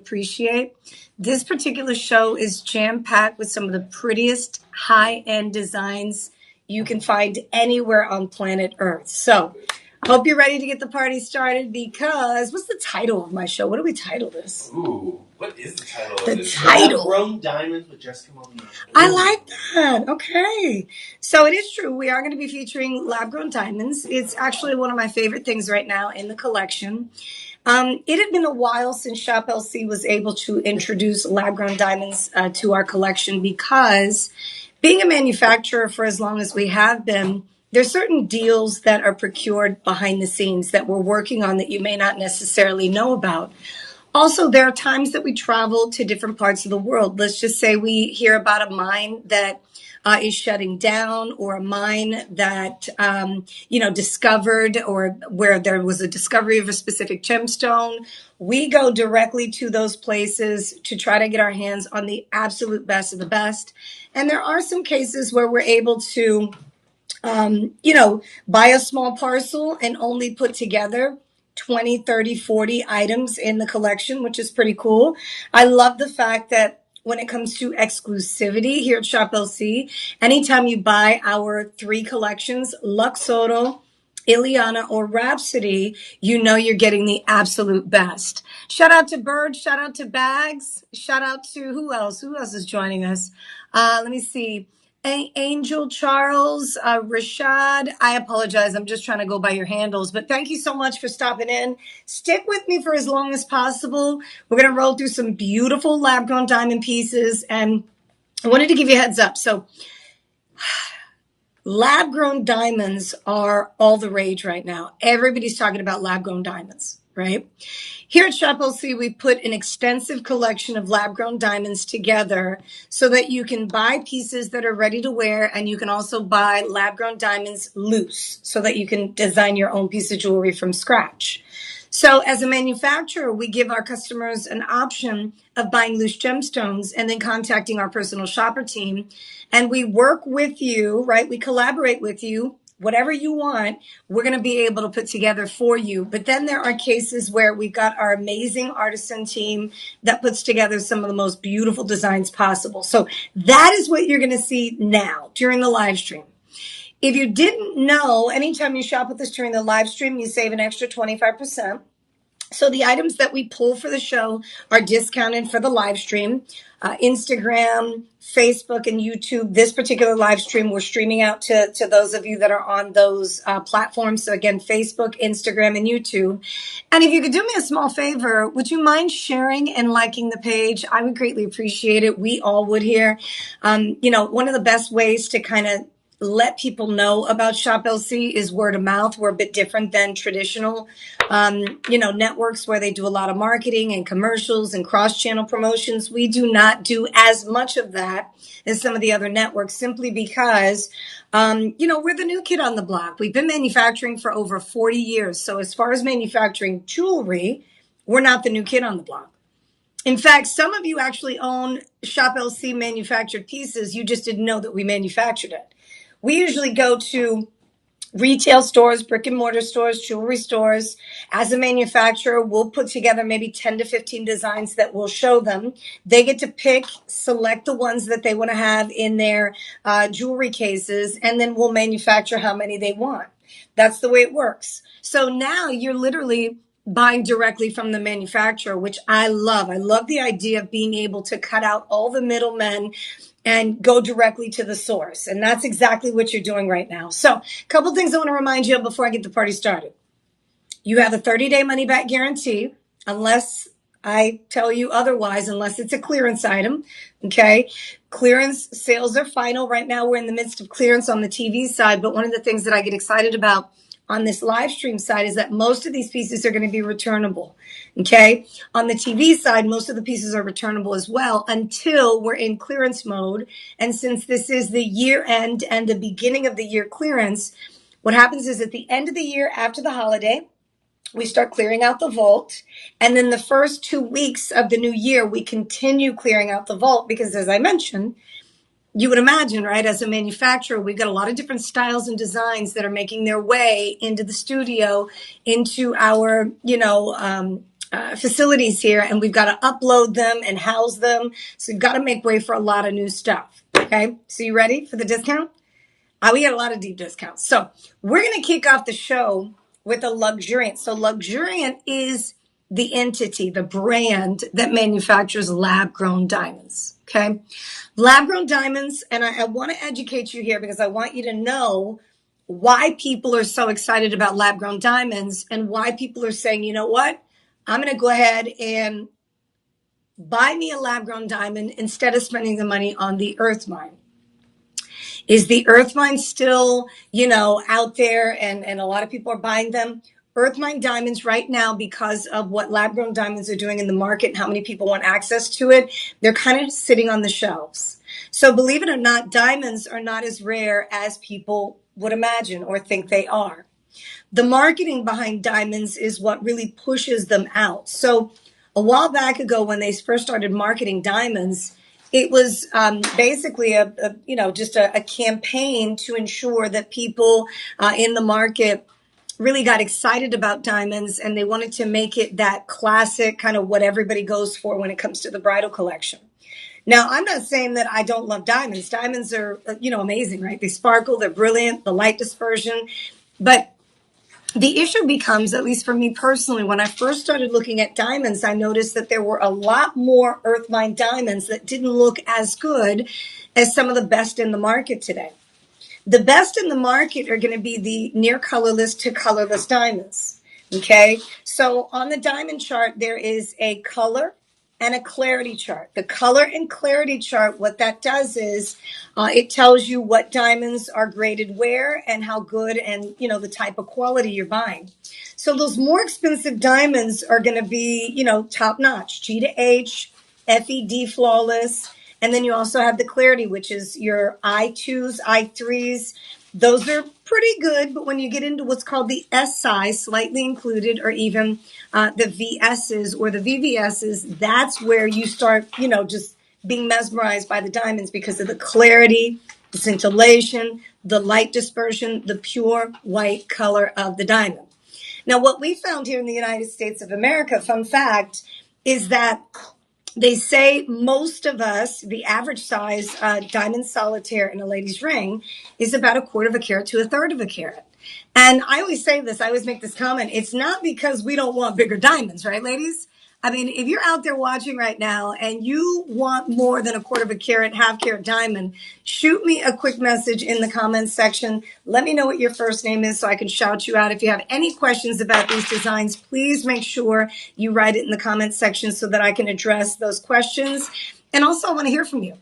appreciate. This particular show is jam-packed with some of the prettiest high-end designs you can find anywhere on planet Earth. So I hope you're ready to get the party started because what's the title of my show? What do we title this? Ooh, what is the title The of this title. Lab-grown diamonds with Jessica Maldonado. I like that. Okay. So it is true. We are going to be featuring lab-grown diamonds. It's actually one of my favorite things right now in the collection. It had been a while since Shop LC was able to introduce lab-grown diamonds to our collection because being a manufacturer for as long as we have been, there's certain deals that are procured behind the scenes that we're working on that you may not necessarily know about. Also, there are times that we travel to different parts of the world. Let's just say we hear about a mine that is shutting down, or a mine that, discovered, or where there was a discovery of a specific gemstone. We go directly to those places to try to get our hands on the absolute best of the best. And there are some cases where we're able to, buy a small parcel and only put together 20, 30, 40 items in the collection, which is pretty cool. I love the fact that when it comes to exclusivity here at Shop LC, anytime you buy our 3 collections, Luxoro, Ileana, or Rhapsody, you know you're getting the absolute best. Shout out to Bird, shout out to Bags, shout out to who else? Who else is joining us? Let me see. Angel, Charles, Rashad. I apologize. I'm just trying to go by your handles, but thank you so much for stopping in. Stick with me for as long as possible. We're going to roll through some beautiful lab-grown diamond pieces, and I wanted to give you a heads up. So lab-grown diamonds are all the rage right now. Everybody's talking about lab-grown diamonds, right? Here at Shop LC, we put an extensive collection of lab-grown diamonds together so that you can buy pieces that are ready to wear, and you can also buy lab-grown diamonds loose so that you can design your own piece of jewelry from scratch. So as a manufacturer, we give our customers an option of buying loose gemstones and then contacting our personal shopper team. And we work with you, right? We collaborate with you. Whatever you want, we're going to be able to put together for you. But then there are cases where we've got our amazing artisan team that puts together some of the most beautiful designs possible. So that is what you're going to see now during the live stream. If you didn't know, anytime you shop with us during the live stream, you save an extra 25%. So the items that we pull for the show are discounted for the live stream. Instagram, Facebook, and YouTube. This particular live stream, we're streaming out to those of you that are on those platforms. So again, Facebook, Instagram, and YouTube. And if you could do me a small favor, would you mind sharing and liking the page? I would greatly appreciate it. We all would here. One of the best ways to kind of let people know about Shop LC is word of mouth. We're a bit different than traditional, networks where they do a lot of marketing and commercials and cross-channel promotions. We do not do as much of that as some of the other networks simply because, we're the new kid on the block. We've been manufacturing for over 40 years. So as far as manufacturing jewelry, we're not the new kid on the block. In fact, some of you actually own Shop LC manufactured pieces. You just didn't know that we manufactured it. We usually go to retail stores, brick and mortar stores, jewelry stores. As a manufacturer, we'll put together maybe 10 to 15 designs that we'll show them. They get to pick, select the ones that they want to have in their jewelry cases, and then we'll manufacture how many they want. That's the way it works. So now you're literally buying directly from the manufacturer, which I love. I love the idea of being able to cut out all the middlemen and go directly to the source. And that's exactly what you're doing right now. So a couple things I want to remind you of before I get the party started. You have a 30-day money-back guarantee, unless I tell you otherwise, unless it's a clearance item, okay? Clearance sales are final. Right now, we're in the midst of clearance on the TV side, but one of the things that I get excited about on this live stream side is that most of these pieces are going to be returnable, okay? On the TV side, most of the pieces are returnable as well until we're in clearance mode. And since this is the year end and the beginning of the year clearance, what happens is at the end of the year after the holiday, we start clearing out the vault. And then the first 2 weeks of the new year, we continue clearing out the vault because, as I mentioned, you would imagine, right, as a manufacturer, we've got a lot of different styles and designs that are making their way into the studio, into our, facilities here, and we've got to upload them and house them. So we've got to make way for a lot of new stuff. Okay, so you ready for the discount? We got a lot of deep discounts. So we're going to kick off the show with a Luxuriant. So Luxuriant is the entity, the brand that manufactures lab-grown diamonds. Okay, lab-grown diamonds, and I want to educate you here because I want you to know why people are so excited about lab-grown diamonds and why people are saying, you know what, I'm going to go ahead and buy me a lab-grown diamond instead of spending the money on the earth mine. Is the earth mine still, out there and a lot of people are buying them? Earth mine diamonds right now, because of what lab grown diamonds are doing in the market and how many people want access to it, they're kind of sitting on the shelves. So believe it or not, diamonds are not as rare as people would imagine or think they are. The marketing behind diamonds is what really pushes them out. So a while back ago, when they first started marketing diamonds, it was basically just a campaign to ensure that people in the market really got excited about diamonds, and they wanted to make it that classic kind of what everybody goes for when it comes to the bridal collection. Now, I'm not saying that I don't love diamonds. Diamonds are, amazing, right? They sparkle, they're brilliant, the light dispersion. But the issue becomes, at least for me personally, when I first started looking at diamonds, I noticed that there were a lot more earth mine diamonds that didn't look as good as some of the best in the market today. The best in the market are going to be the near colorless to colorless diamonds. Okay. So on the diamond chart, there is a color and a clarity chart. The color and clarity chart, what that does is it tells you what diamonds are graded where and how good and, the type of quality you're buying. So those more expensive diamonds are going to be, top notch, G to H, FED flawless. And then you also have the clarity, which is your I2s, I3s. Those are pretty good, but when you get into what's called the S size, slightly included, or even the VSs or the VVSs, that's where you start, just being mesmerized by the diamonds because of the clarity, the scintillation, the light dispersion, the pure white color of the diamond. Now, what we found here in the United States of America, fun fact, is that they say most of us, the average size diamond solitaire in a lady's ring is about 1/4 of a carat to 1/3 of a carat. And I always say this, I always make this comment. It's not because we don't want bigger diamonds, right, ladies? I mean, if you're out there watching right now and you want more than 1/4 of a carat, half carat diamond, shoot me a quick message in the comments section. Let me know what your first name is so I can shout you out. If you have any questions about these designs, please make sure you write it in the comments section so that I can address those questions. And also, I want to hear from you.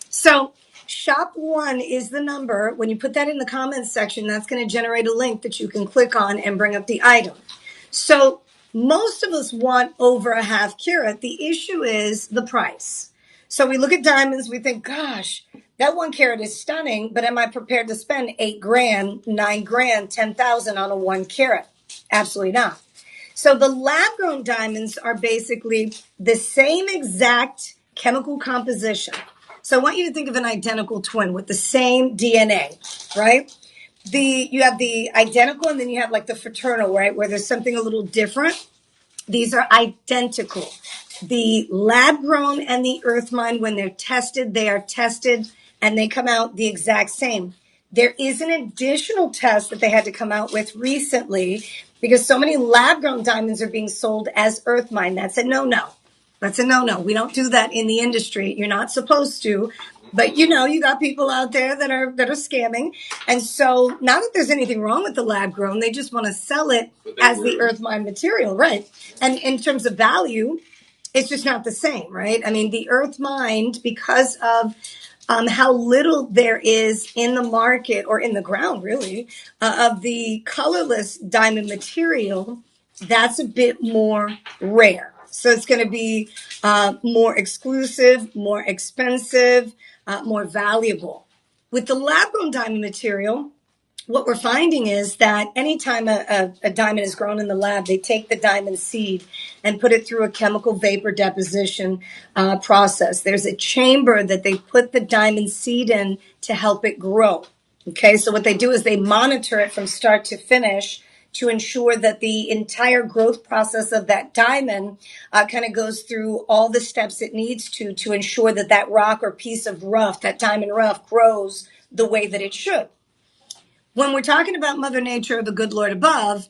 So shop one is the number. When you put that in the comments section, that's going to generate a link that you can click on and bring up the item. So most of us want over a half carat. The issue is the price. So we look at diamonds, we think, gosh, that 1 carat is stunning, but am I prepared to spend 8 grand, 9 grand, 10,000 on a 1 carat? Absolutely not. So the lab grown diamonds are basically the same exact chemical composition. So I want you to think of an identical twin with the same DNA, right? You have the identical, and then you have like the fraternal, right? Where there's something a little different. These are identical. The lab grown and the earth mine, when they're tested, they are tested and they come out the exact same. There is an additional test that they had to come out with recently because so many lab grown diamonds are being sold as earth mine. That's a no-no. That's a no-no. We don't do that in the industry. You're not supposed to. But you got people out there that are scamming. And so not that there's anything wrong with the lab grown, they just want to sell it as the earth mine material, right? And in terms of value, it's just not the same, right? I mean, the earth mined, because of how little there is in the market or in the ground, really, of the colorless diamond material, that's a bit more rare. So it's going to be more exclusive, more expensive, more valuable. With the lab-grown diamond material, what we're finding is that anytime a diamond is grown in the lab, they take the diamond seed and put it through a chemical vapor deposition process. There's a chamber that they put the diamond seed in to help it grow. Okay, so what they do is they monitor it from start to finish to ensure that the entire growth process of that diamond kind of goes through all the steps it needs to ensure that that rock or piece of rough, that diamond rough, grows the way that it should. When we're talking about Mother Nature, the good Lord above,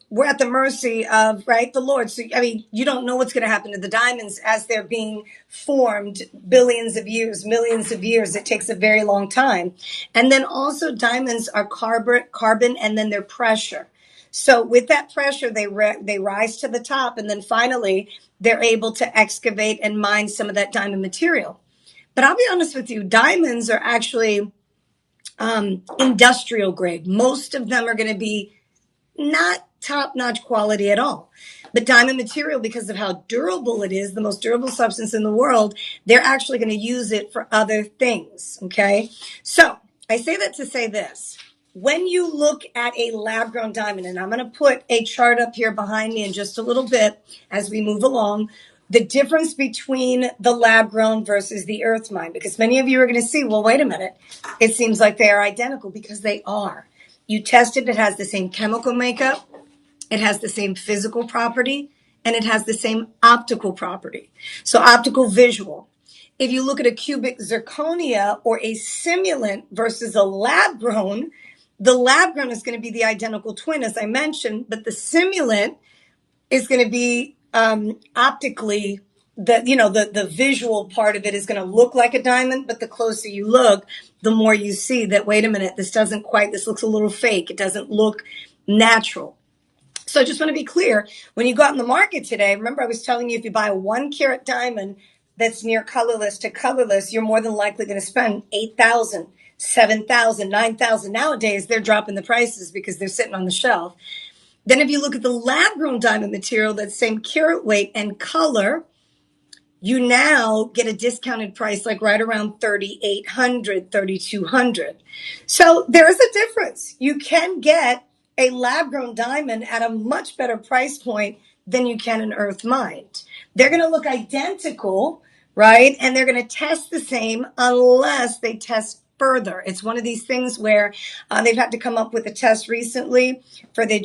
we're at the mercy of, right, the Lord. So, I mean, you don't know what's going to happen to the diamonds as they're being formed billions of years, millions of years. It takes a very long time. And then also diamonds are carbon and then their pressure. So with that pressure, they rise to the top, and then finally they're able to excavate and mine some of that diamond material. But I'll be honest with you, diamonds are actually industrial grade. Most of them are going to be not top-notch quality at all. But diamond material, because of how durable it is, the most durable substance in the world, they're actually going to use it for other things, okay? So I say that to say this. When you look at a lab-grown diamond, and I'm going to put a chart up here behind me in just a little bit as we move along, the difference between the lab-grown versus the earth mine, because many of you are going to see, well, wait a minute, it seems like they are identical, because they are. You test it, it has the same chemical makeup, it has the same physical property, and it has the same optical property. So optical visual. If you look at a cubic zirconia or a simulant versus a lab grown, the lab grown is going to be the identical twin, as I mentioned, but the simulant is going to be optically, the visual part of it is going to look like a diamond, but the closer you look, the more you see that, wait a minute, this looks a little fake. It doesn't look natural. So I just want to be clear, when you go out in the market today, remember I was telling you, if you buy a 1 carat diamond that's near colorless to colorless, you're more than likely going to spend $8,000, $7,000, $9,000. Nowadays, they're dropping the prices because they're sitting on the shelf. Then if you look at the lab-grown diamond material, that same carat weight and color, you now get a discounted price like right around $3,800, $3,200. So there is a difference. You can get a lab-grown diamond at a much better price point than you can an earth mined. They're going to look identical, right? And they're going to test the same unless they test further. It's one of these things where they've had to come up with a test recently for the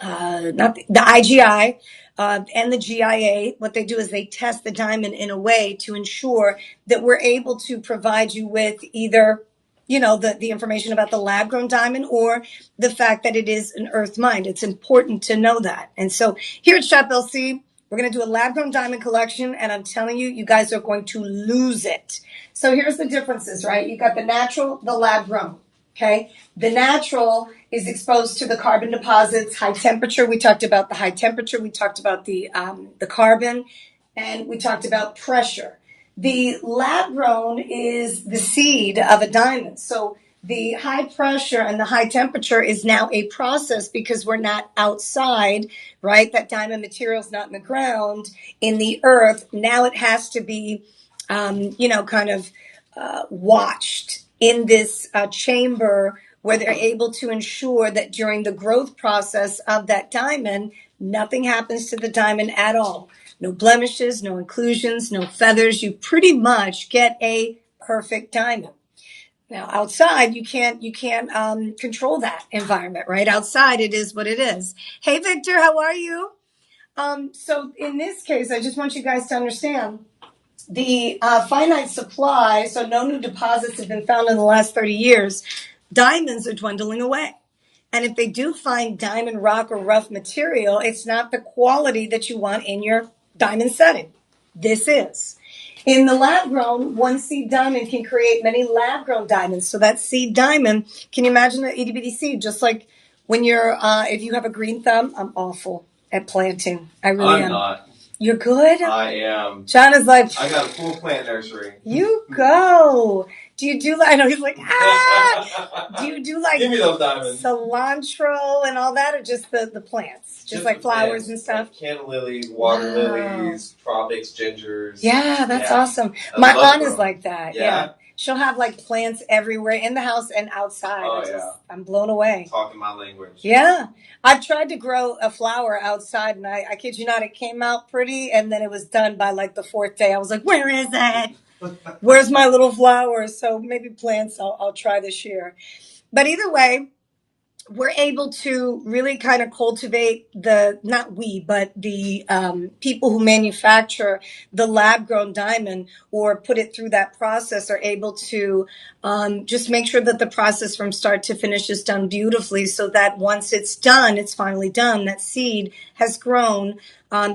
IGI and the GIA. What they do is they test the diamond in a way to ensure that we're able to provide you with either, the information about the lab grown diamond or the fact that it is an earth mined. It's important to know that. And so here at Shop LC, we're going to do a lab grown diamond collection, and I'm telling you, you guys are going to lose it. So here's the differences, right? You got the natural, the lab grown. Okay. The natural is exposed to the carbon deposits, high temperature. We talked about the high temperature. We talked about the carbon, and we talked about pressure. The lab grown is the seed of a diamond. So the high pressure and the high temperature is now a process because we're not outside, right? That diamond material is not in the ground, in the earth. Now it has to be, watched in this chamber where they're able to ensure that during the growth process of that diamond, nothing happens to the diamond at all. No blemishes, no inclusions, no feathers. You pretty much get a perfect diamond. Now, outside, you can't control that environment, right? Outside, it is what it is. Hey, Victor, how are you? So in this case, I just want you guys to understand the finite supply, so no new deposits have been found in the last 30 years, diamonds are dwindling away. And if they do find diamond rock or rough material, it's not the quality that you want in your diamond setting. This is. In the lab grown, one seed diamond can create many lab grown diamonds. So that seed diamond, can you imagine an itty bitty seed? Just like when you're, if you have a green thumb, I'm awful at planting. I really am. I'm not. You're good? I am. John is like, I got a full plant nursery. You go. Do you do, I know he's like, do you do like Give me those diamonds. cilantro and all that, or just the plants? Just like flowers plants, and stuff? Like canna lilies, water lilies, tropics, gingers. Yeah, that's awesome. My aunt is like that. Yeah. She'll have like plants everywhere in the house and outside. Oh, I'm blown away. Talking my language. Yeah. I've tried to grow a flower outside, and I kid you not, it came out pretty, and then it was done by like the 4th day. I was like, where is it? Where's my little flower? So maybe plants I'll try this year. But either way, we're able to really kind of cultivate the, not we, but the people who manufacture the lab grown diamond or put it through that process are able to just make sure that the process from start to finish is done beautifully, so that once it's done, it's finally done, that seed has grown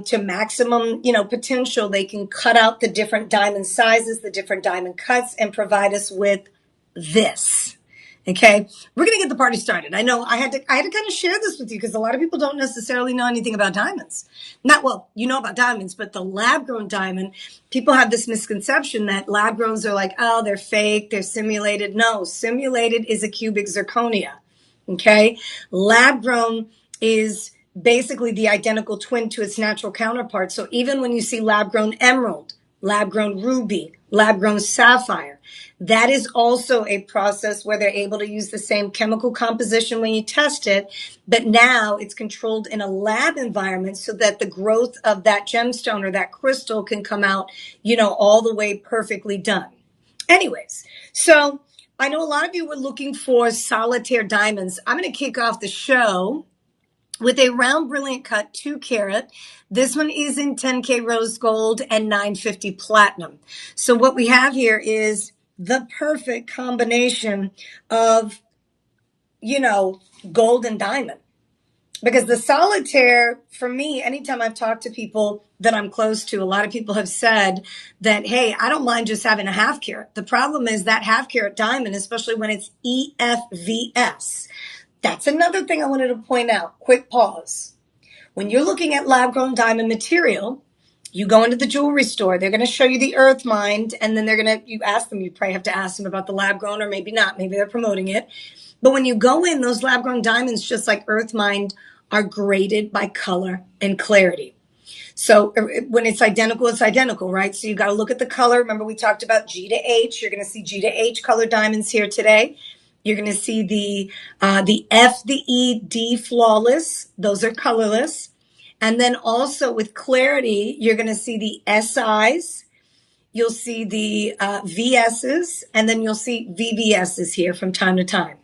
to maximum, potential. They can cut out the different diamond sizes, the different diamond cuts, and provide us with this. Okay, we're gonna get the party started. I know I had to kind of share this with you because a lot of people don't necessarily know anything about diamonds. Not well, you know about diamonds, but the lab grown diamond, people have this misconception that lab growns are like, oh, they're fake, they're simulated. No, simulated is a cubic zirconia. Okay, lab grown is basically the identical twin to its natural counterpart. So even when you see lab grown emerald, lab grown ruby, lab grown sapphire, that is also a process where they're able to use the same chemical composition when you test it, but now it's controlled in a lab environment so that the growth of that gemstone or that crystal can come out, all the way perfectly done. Anyways, so I know a lot of you were looking for solitaire diamonds. I'm going to kick off the show with a round brilliant cut 2 carat. This one is in 10K rose gold and 950 platinum. So what we have here is the perfect combination of, gold and diamond. Because the solitaire, for me, anytime I've talked to people that I'm close to, a lot of people have said that, hey, I don't mind just having a half carat. The problem is that half carat diamond, especially when it's EFVS. That's another thing I wanted to point out. Quick pause. When you're looking at lab grown diamond material, you go into the jewelry store, they're going to show you the earth mined, and then you ask them, you probably have to ask them about the lab grown, or maybe not, maybe they're promoting it. But when you go in, those lab grown diamonds, just like earth mined, are graded by color and clarity. So when it's identical, right? So you got to look at the color. Remember, we talked about G to H. You're going to see G to H color diamonds here today. You're going to see the F, the E, D flawless. Those are colorless. And then also with clarity, you're going to see the SIs. You'll see the VSs, and then you'll see VVSs here from time to time.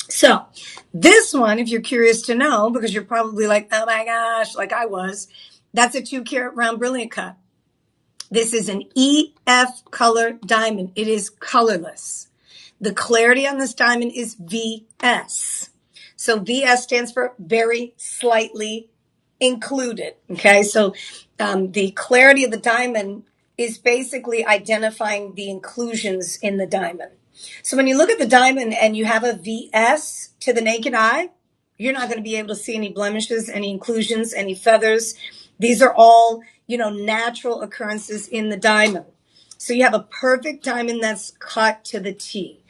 So this one, if you're curious to know, because you're probably like, oh my gosh, like I was, that's a 2 carat round brilliant cut. This is an EF color diamond. It is colorless. The clarity on this diamond is VS. So VS stands for very slightly included. Okay. So the clarity of the diamond is basically identifying the inclusions in the diamond. So when you look at the diamond and you have a VS to the naked eye, you're not going to be able to see any blemishes, any inclusions, any feathers. These are all, natural occurrences in the diamond. So you have a perfect diamond that's cut to the T.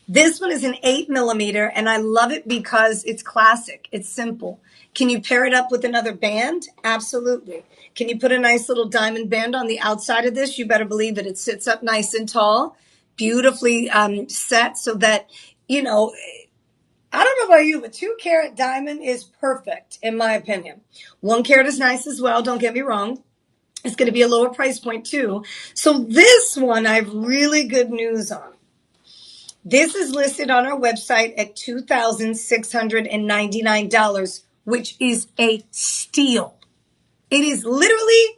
This one is an 8 millimeter, and I love it because it's classic. It's simple. Can you pair it up with another band? Absolutely. Can you put a nice little diamond band on the outside of this? You better believe it. It sits up nice and tall, beautifully set so that, I don't know about you, but 2 carat diamond is perfect, in my opinion. 1 carat is nice as well. Don't get me wrong. It's going to be a lower price point too. So this one, I have really good news on. This is listed on our website at $2,699, which is a steal. It is literally,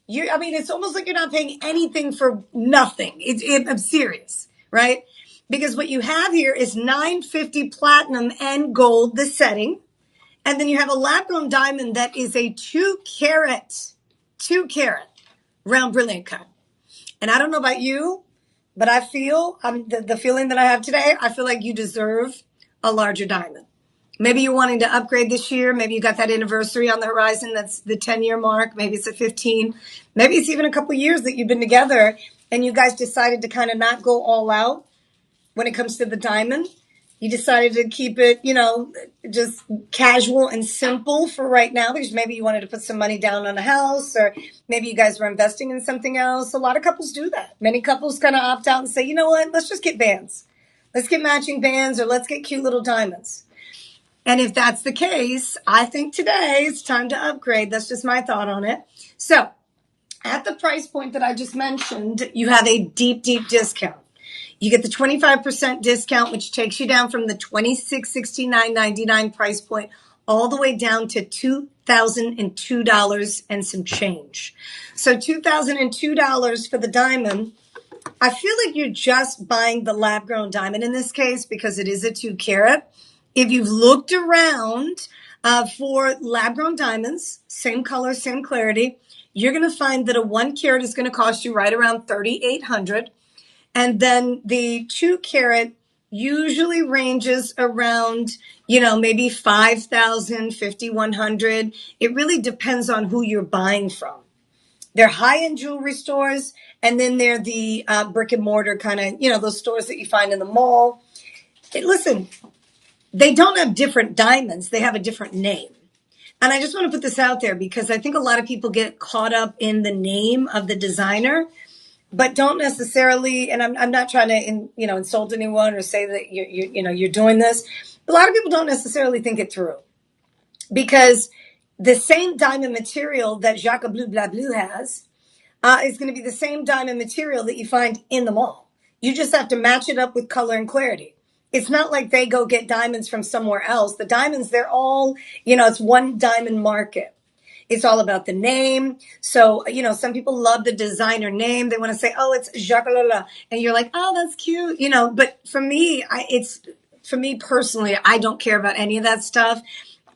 it's almost like you're not paying anything for nothing. I'm serious, right? Because what you have here is 950 platinum and gold, the setting. And then you have a lab grown diamond that is a 2 carat round brilliant cut. And I don't know about you, but I feel the feeling that I have today, I feel like you deserve a larger diamond. Maybe you're wanting to upgrade this year. Maybe you got that anniversary on the horizon. That's the 10-year mark. Maybe it's a 15. Maybe it's even a couple years that you've been together and you guys decided to kind of not go all out when it comes to the diamond. You decided to keep it, just casual and simple for right now because maybe you wanted to put some money down on a house, or maybe you guys were investing in something else. A lot of couples do that. Many couples kind of opt out and say, you know what, let's just get bands. Let's get matching bands, or let's get cute little diamonds. And if that's the case, I think today it's time to upgrade. That's just my thought on it. So at the price point that I just mentioned, you have a deep, deep discount. You get the 25% discount, which takes you down from the $2669.99 price point all the way down to $2,002 and some change. So $2,002 for the diamond. I feel like you're just buying the lab grown diamond in this case because it is a 2 carat. If you've looked around for lab grown diamonds, same color, same clarity, you're going to find that a 1 carat is going to cost you right around $3,800. And then the 2 carat usually ranges around, maybe 5,000, 5,100. It really depends on who you're buying from. They're high-end jewelry stores, and then they're the brick and mortar kind of, those stores that you find in the mall. Listen, they don't have different diamonds. They have a different name. And I just want to put this out there because I think a lot of people get caught up in the name of the designer, but don't necessarily, and I'm not trying to, insult anyone or say that you're doing this. A lot of people don't necessarily think it through because the same diamond material that Jacques Bleu Bla Bleu has is going to be the same diamond material that you find in the mall. You just have to match it up with color and clarity. It's not like they go get diamonds from somewhere else. The diamonds, they're all, it's one diamond market. It's all about the name. So, some people love the designer name. They want to say, oh, it's Jacques Lala. And you're like, oh, that's cute. But for me, for me personally, I don't care about any of that stuff.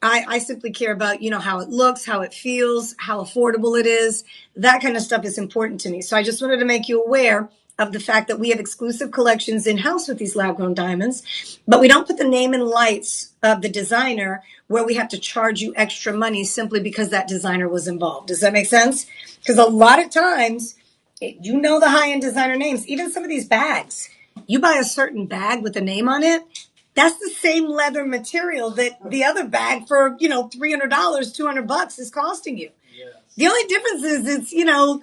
I simply care about, how it looks, how it feels, how affordable it is. That kind of stuff is important to me. So I just wanted to make you aware of the fact that we have exclusive collections in-house with these lab-grown diamonds, but we don't put the name and lights of the designer where we have to charge you extra money simply because that designer was involved. Does that make sense? Because a lot of times, the high-end designer names, even some of these bags, you buy a certain bag with a name on it, that's the same leather material that the other bag for, $300, $200 is costing you. Yes. The only difference is it's, a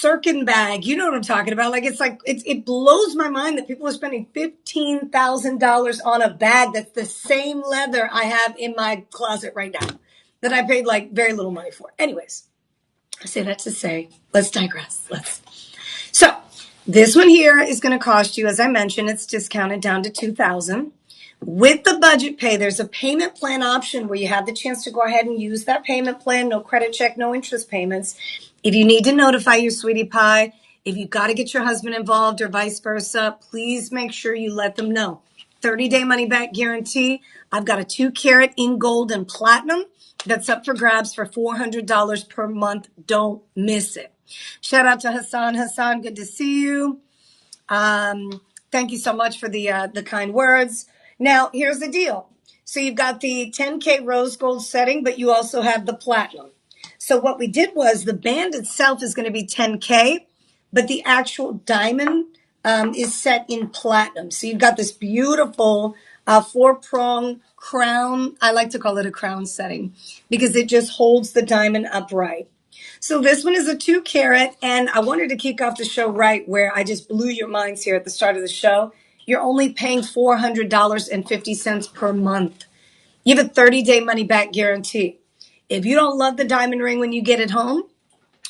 Birkin bag. You know what I'm talking about? It blows my mind that people are spending $15,000 on a bag that's the same leather I have in my closet right now that I paid very little money for. Anyways, I say that to say, let's digress. So this one here is going to cost you, as I mentioned, it's discounted down to $2,000. With the budget pay, there's a payment plan option where you have the chance to go ahead and use that payment plan. No credit check, no interest payments. If you need to notify your sweetie pie, if you've got to get your husband involved or vice versa, please make sure you let them know. 30-day money-back guarantee. I've got a 2 carat in gold and platinum that's up for grabs for $400 per month. Don't miss it. Shout out to Hassan. Hassan, good to see you. Thank you so much for the kind words. Now, here's the deal. So you've got the 10K rose gold setting, but you also have the platinum. So what we did was the band itself is going to be 10K, but the actual diamond is set in platinum. So you've got this beautiful 4-prong crown. I like to call it a crown setting because it just holds the diamond upright. So this one is a 2 carat, and I wanted to kick off the show right where I just blew your minds here at the start of the show. You're only paying $400.50 per month. You have a 30-day money-back guarantee. If you don't love the diamond ring when you get it home,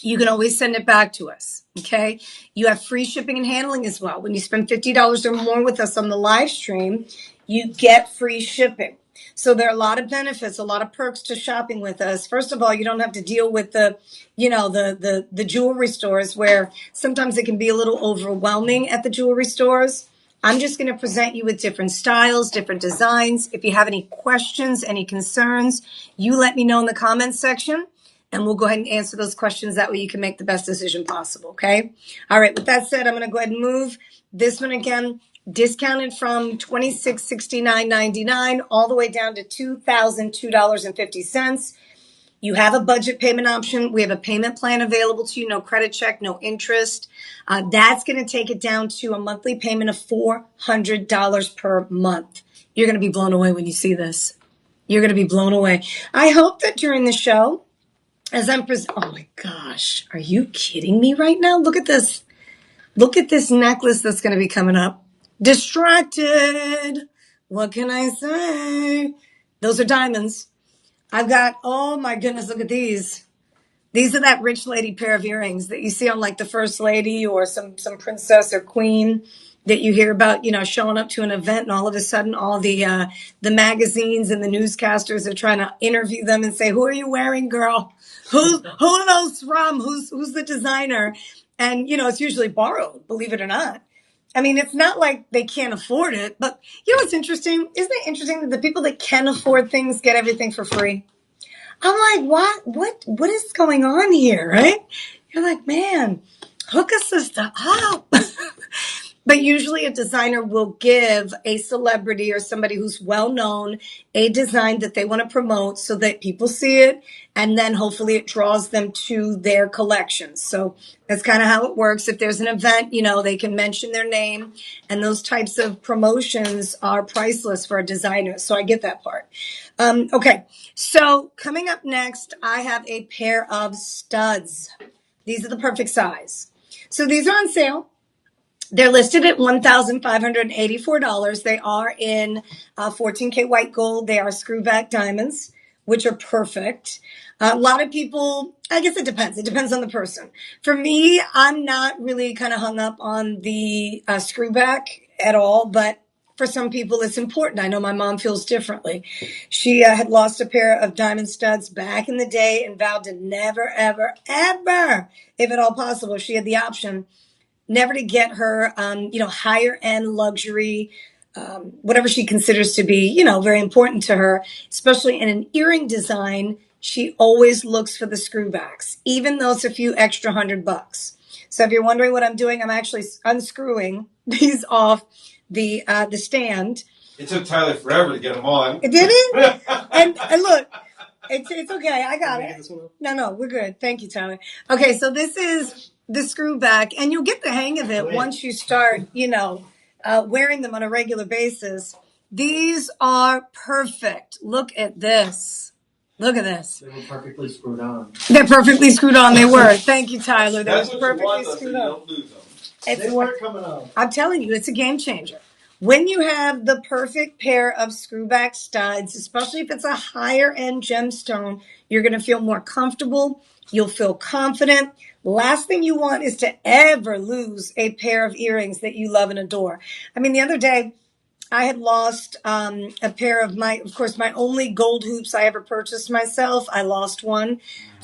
you can always send it back to us, okay? You have free shipping and handling as well. When you spend $50 or more with us on the live stream, you get free shipping. So there are a lot of benefits, a lot of perks to shopping with us. First of all, you don't have to deal with the jewelry stores where sometimes it can be a little overwhelming at the jewelry stores. I'm just going to present you with different styles, different designs. If you have any questions, any concerns, you let me know in the comments section, and we'll go ahead and answer those questions. That way you can make the best decision possible, okay? All right, with that said, I'm going to go ahead and move this one again, discounted from $2669.99 all the way down to $2,002.50. You have a budget payment option. We have a payment plan available to you. No credit check, no interest. That's going to take it down to a monthly payment of $400 per month. You're going to be blown away when you see this. You're going to be blown away. I hope that during the show, as I'm oh my gosh, are you kidding me right now? Look at this. Look at this necklace that's going to be coming up. Distracted. What can I say? Those are diamonds. I've got, oh my goodness, look at these. These are that rich lady pair of earrings that you see on the first lady or some princess or queen. that you hear about, showing up to an event and all of a sudden all the magazines and the newscasters are trying to interview them and say, who are you wearing, girl? Who are those from? Who's the designer? And, it's usually borrowed, believe it or not. I mean, it's not like they can't afford it, but what's interesting? Isn't it interesting that the people that can afford things get everything for free? I'm like, what is going on here, right? You're like, man, hook a sister up. But usually a designer will give a celebrity or somebody who's well known a design that they want to promote so that people see it. And then hopefully it draws them to their collections. So that's kind of how it works. If there's an event, they can mention their name, and those types of promotions are priceless for a designer. So I get that part. Okay. So coming up next, I have a pair of studs. These are the perfect size. So these are on sale. They're listed at $1,584. They are in 14K white gold. They are screwback diamonds, which are perfect. A lot of people, I guess it depends. It depends on the person. For me, I'm not really kind of hung up on the screwback at all, but for some people, it's important. I know my mom feels differently. She had lost a pair of diamond studs back in the day and vowed to never, ever, ever, if at all possible, if she had the option, never to get her, higher end luxury, whatever she considers to be, very important to her, especially in an earring design. She always looks for the screwbacks, even though it's a few extra $100. So if you're wondering what I'm doing, I'm actually unscrewing these off the stand. It took Tyler forever to get them on. It didn't? and look, it's okay. I got it. No, we're good. Thank you, Tyler. Okay, so this is the screw back, and you'll get the hang of it once you start, wearing them on a regular basis. These are perfect. Look at this. Look at this. They were perfectly screwed on. They're perfectly screwed on. They were. Thank you, Tyler. They That's were what you perfectly want, though, so screwed you on. don't lose them. They weren't coming on. I'm telling you, it's a game changer. When you have the perfect pair of screwback studs, especially if it's a higher end gemstone, you're going to feel more comfortable. You'll feel confident. Last thing you want is to ever lose a pair of earrings that you love and adore. I mean, the other day, I had lost a pair of my only gold hoops I ever purchased myself. I lost one.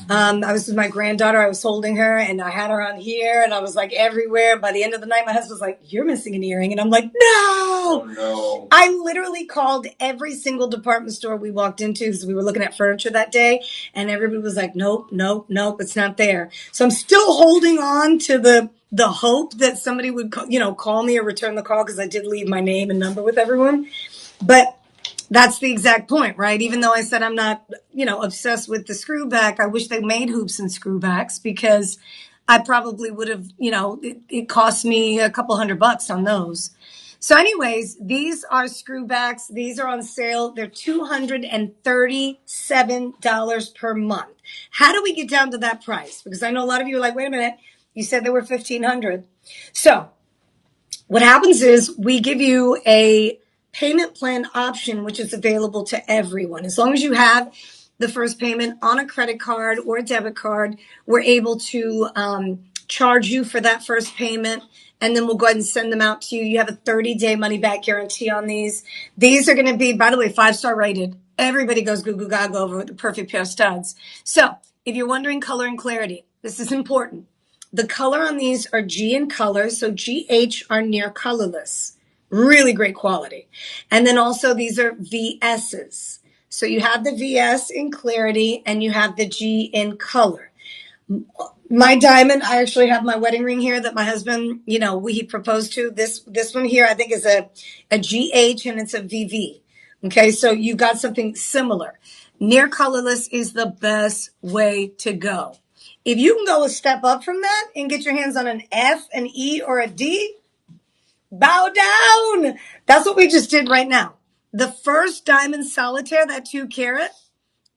I was with my granddaughter. I was holding her, and I had her on here, and I was like everywhere. By the end of the night, my husband was like, "You're missing an earring," and I'm like, "No!" Oh, no. I literally called every single department store we walked into because we were looking at furniture that day, and everybody was like, "Nope, nope, nope, it's not there." So I'm still holding on to the hope that somebody would, call me or return the call, because I did leave my name and number with everyone. But that's the exact point, right? Even though I said I'm not, obsessed with the screwback, I wish they made hoops and screwbacks, because I probably would have, it cost me a couple $100 on those. So anyways, these are screwbacks. These are on sale. They're $237 per month. How do we get down to that price? Because I know a lot of you are like, wait a minute, you said they were $1,500. So what happens is we give you a payment plan option, which is available to everyone. As long as you have the first payment on a credit card or a debit card, we're able to charge you for that first payment, and then we'll go ahead and send them out to you. You have a 30-day money-back guarantee on these. These are going to be, by the way, 5-star rated. Everybody goes goo goo gaga over with the perfect pair of studs. So if you're wondering color and clarity, this is important. The color on these are G in color, so GH are near colorless. Really great quality. And then also these are VSs. So you have the VS in clarity and you have the G in color. My diamond, I actually have my wedding ring here that my husband, he proposed to. This one here, I think, is a GH, and it's a VV. Okay, so you've got something similar. Near colorless is the best way to go. If you can go a step up from that and get your hands on an F, an E, or a D, bow down. That's what we just did right now. The first diamond solitaire, that 2 carat,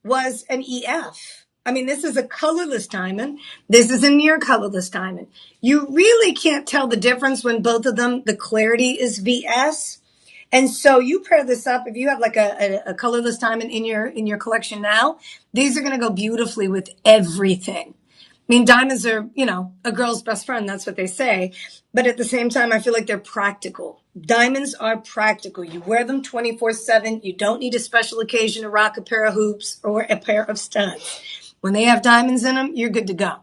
was an EF. I mean, this is a colorless diamond. This is a near colorless diamond. You really can't tell the difference when both of them, the clarity is VS. And so you pair this up. If you have like a colorless diamond in your collection now, these are going to go beautifully with everything. mean, diamonds are, a girl's best friend. That's what they say. But at the same time, I feel like they're practical. Diamonds are practical. You wear them 24/7. You don't need a special occasion to rock a pair of hoops or a pair of studs. When they have diamonds in them, you're good to go.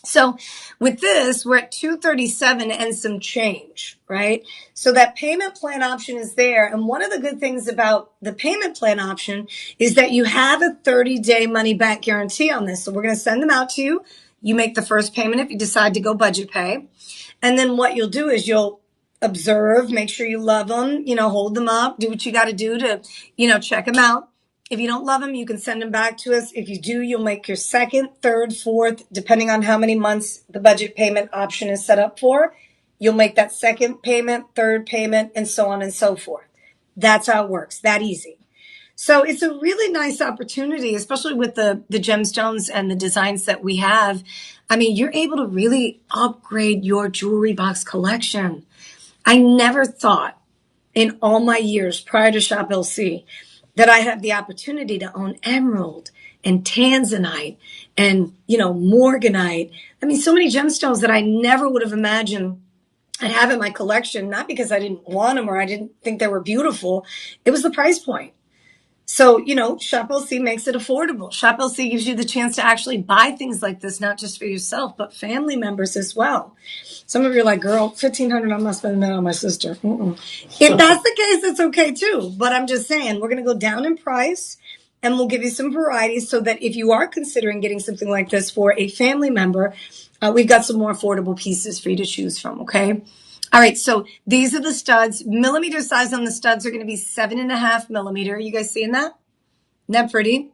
So with this, we're at 237 and some change, right? So that payment plan option is there. And one of the good things about the payment plan option is that you have a 30-day money back guarantee on this. So we're going to send them out to you. You make the first payment if you decide to go budget pay. And then what you'll do is you'll observe, make sure you love them, hold them up, do what you got to do to, check them out. If you don't love them, you can send them back to us. If you do, you'll make your second, third, fourth, depending on how many months the budget payment option is set up for. You'll make that second payment, third payment, and so on and so forth. That's how it works. That easy. So it's a really nice opportunity, especially with the gemstones and the designs that we have. I mean, you're able to really upgrade your jewelry box collection. I never thought in all my years prior to Shop LC that I had the opportunity to own emerald and tanzanite and, morganite. I mean, so many gemstones that I never would have imagined I'd have in my collection, not because I didn't want them or I didn't think they were beautiful. It was the price point. So, Shop LC makes it affordable. Shop LC gives you the chance to actually buy things like this, not just for yourself, but family members as well. Some of you are like, girl, $1,500, I'm not spending that on my sister. If that's the case, it's okay too. But I'm just saying, we're going to go down in price and we'll give you some varieties so that if you are considering getting something like this for a family member, we've got some more affordable pieces for you to choose from, okay? All right, so these are the studs. Millimeter size on the studs are going to be 7.5 millimeter. You guys seeing that? Isn't that pretty?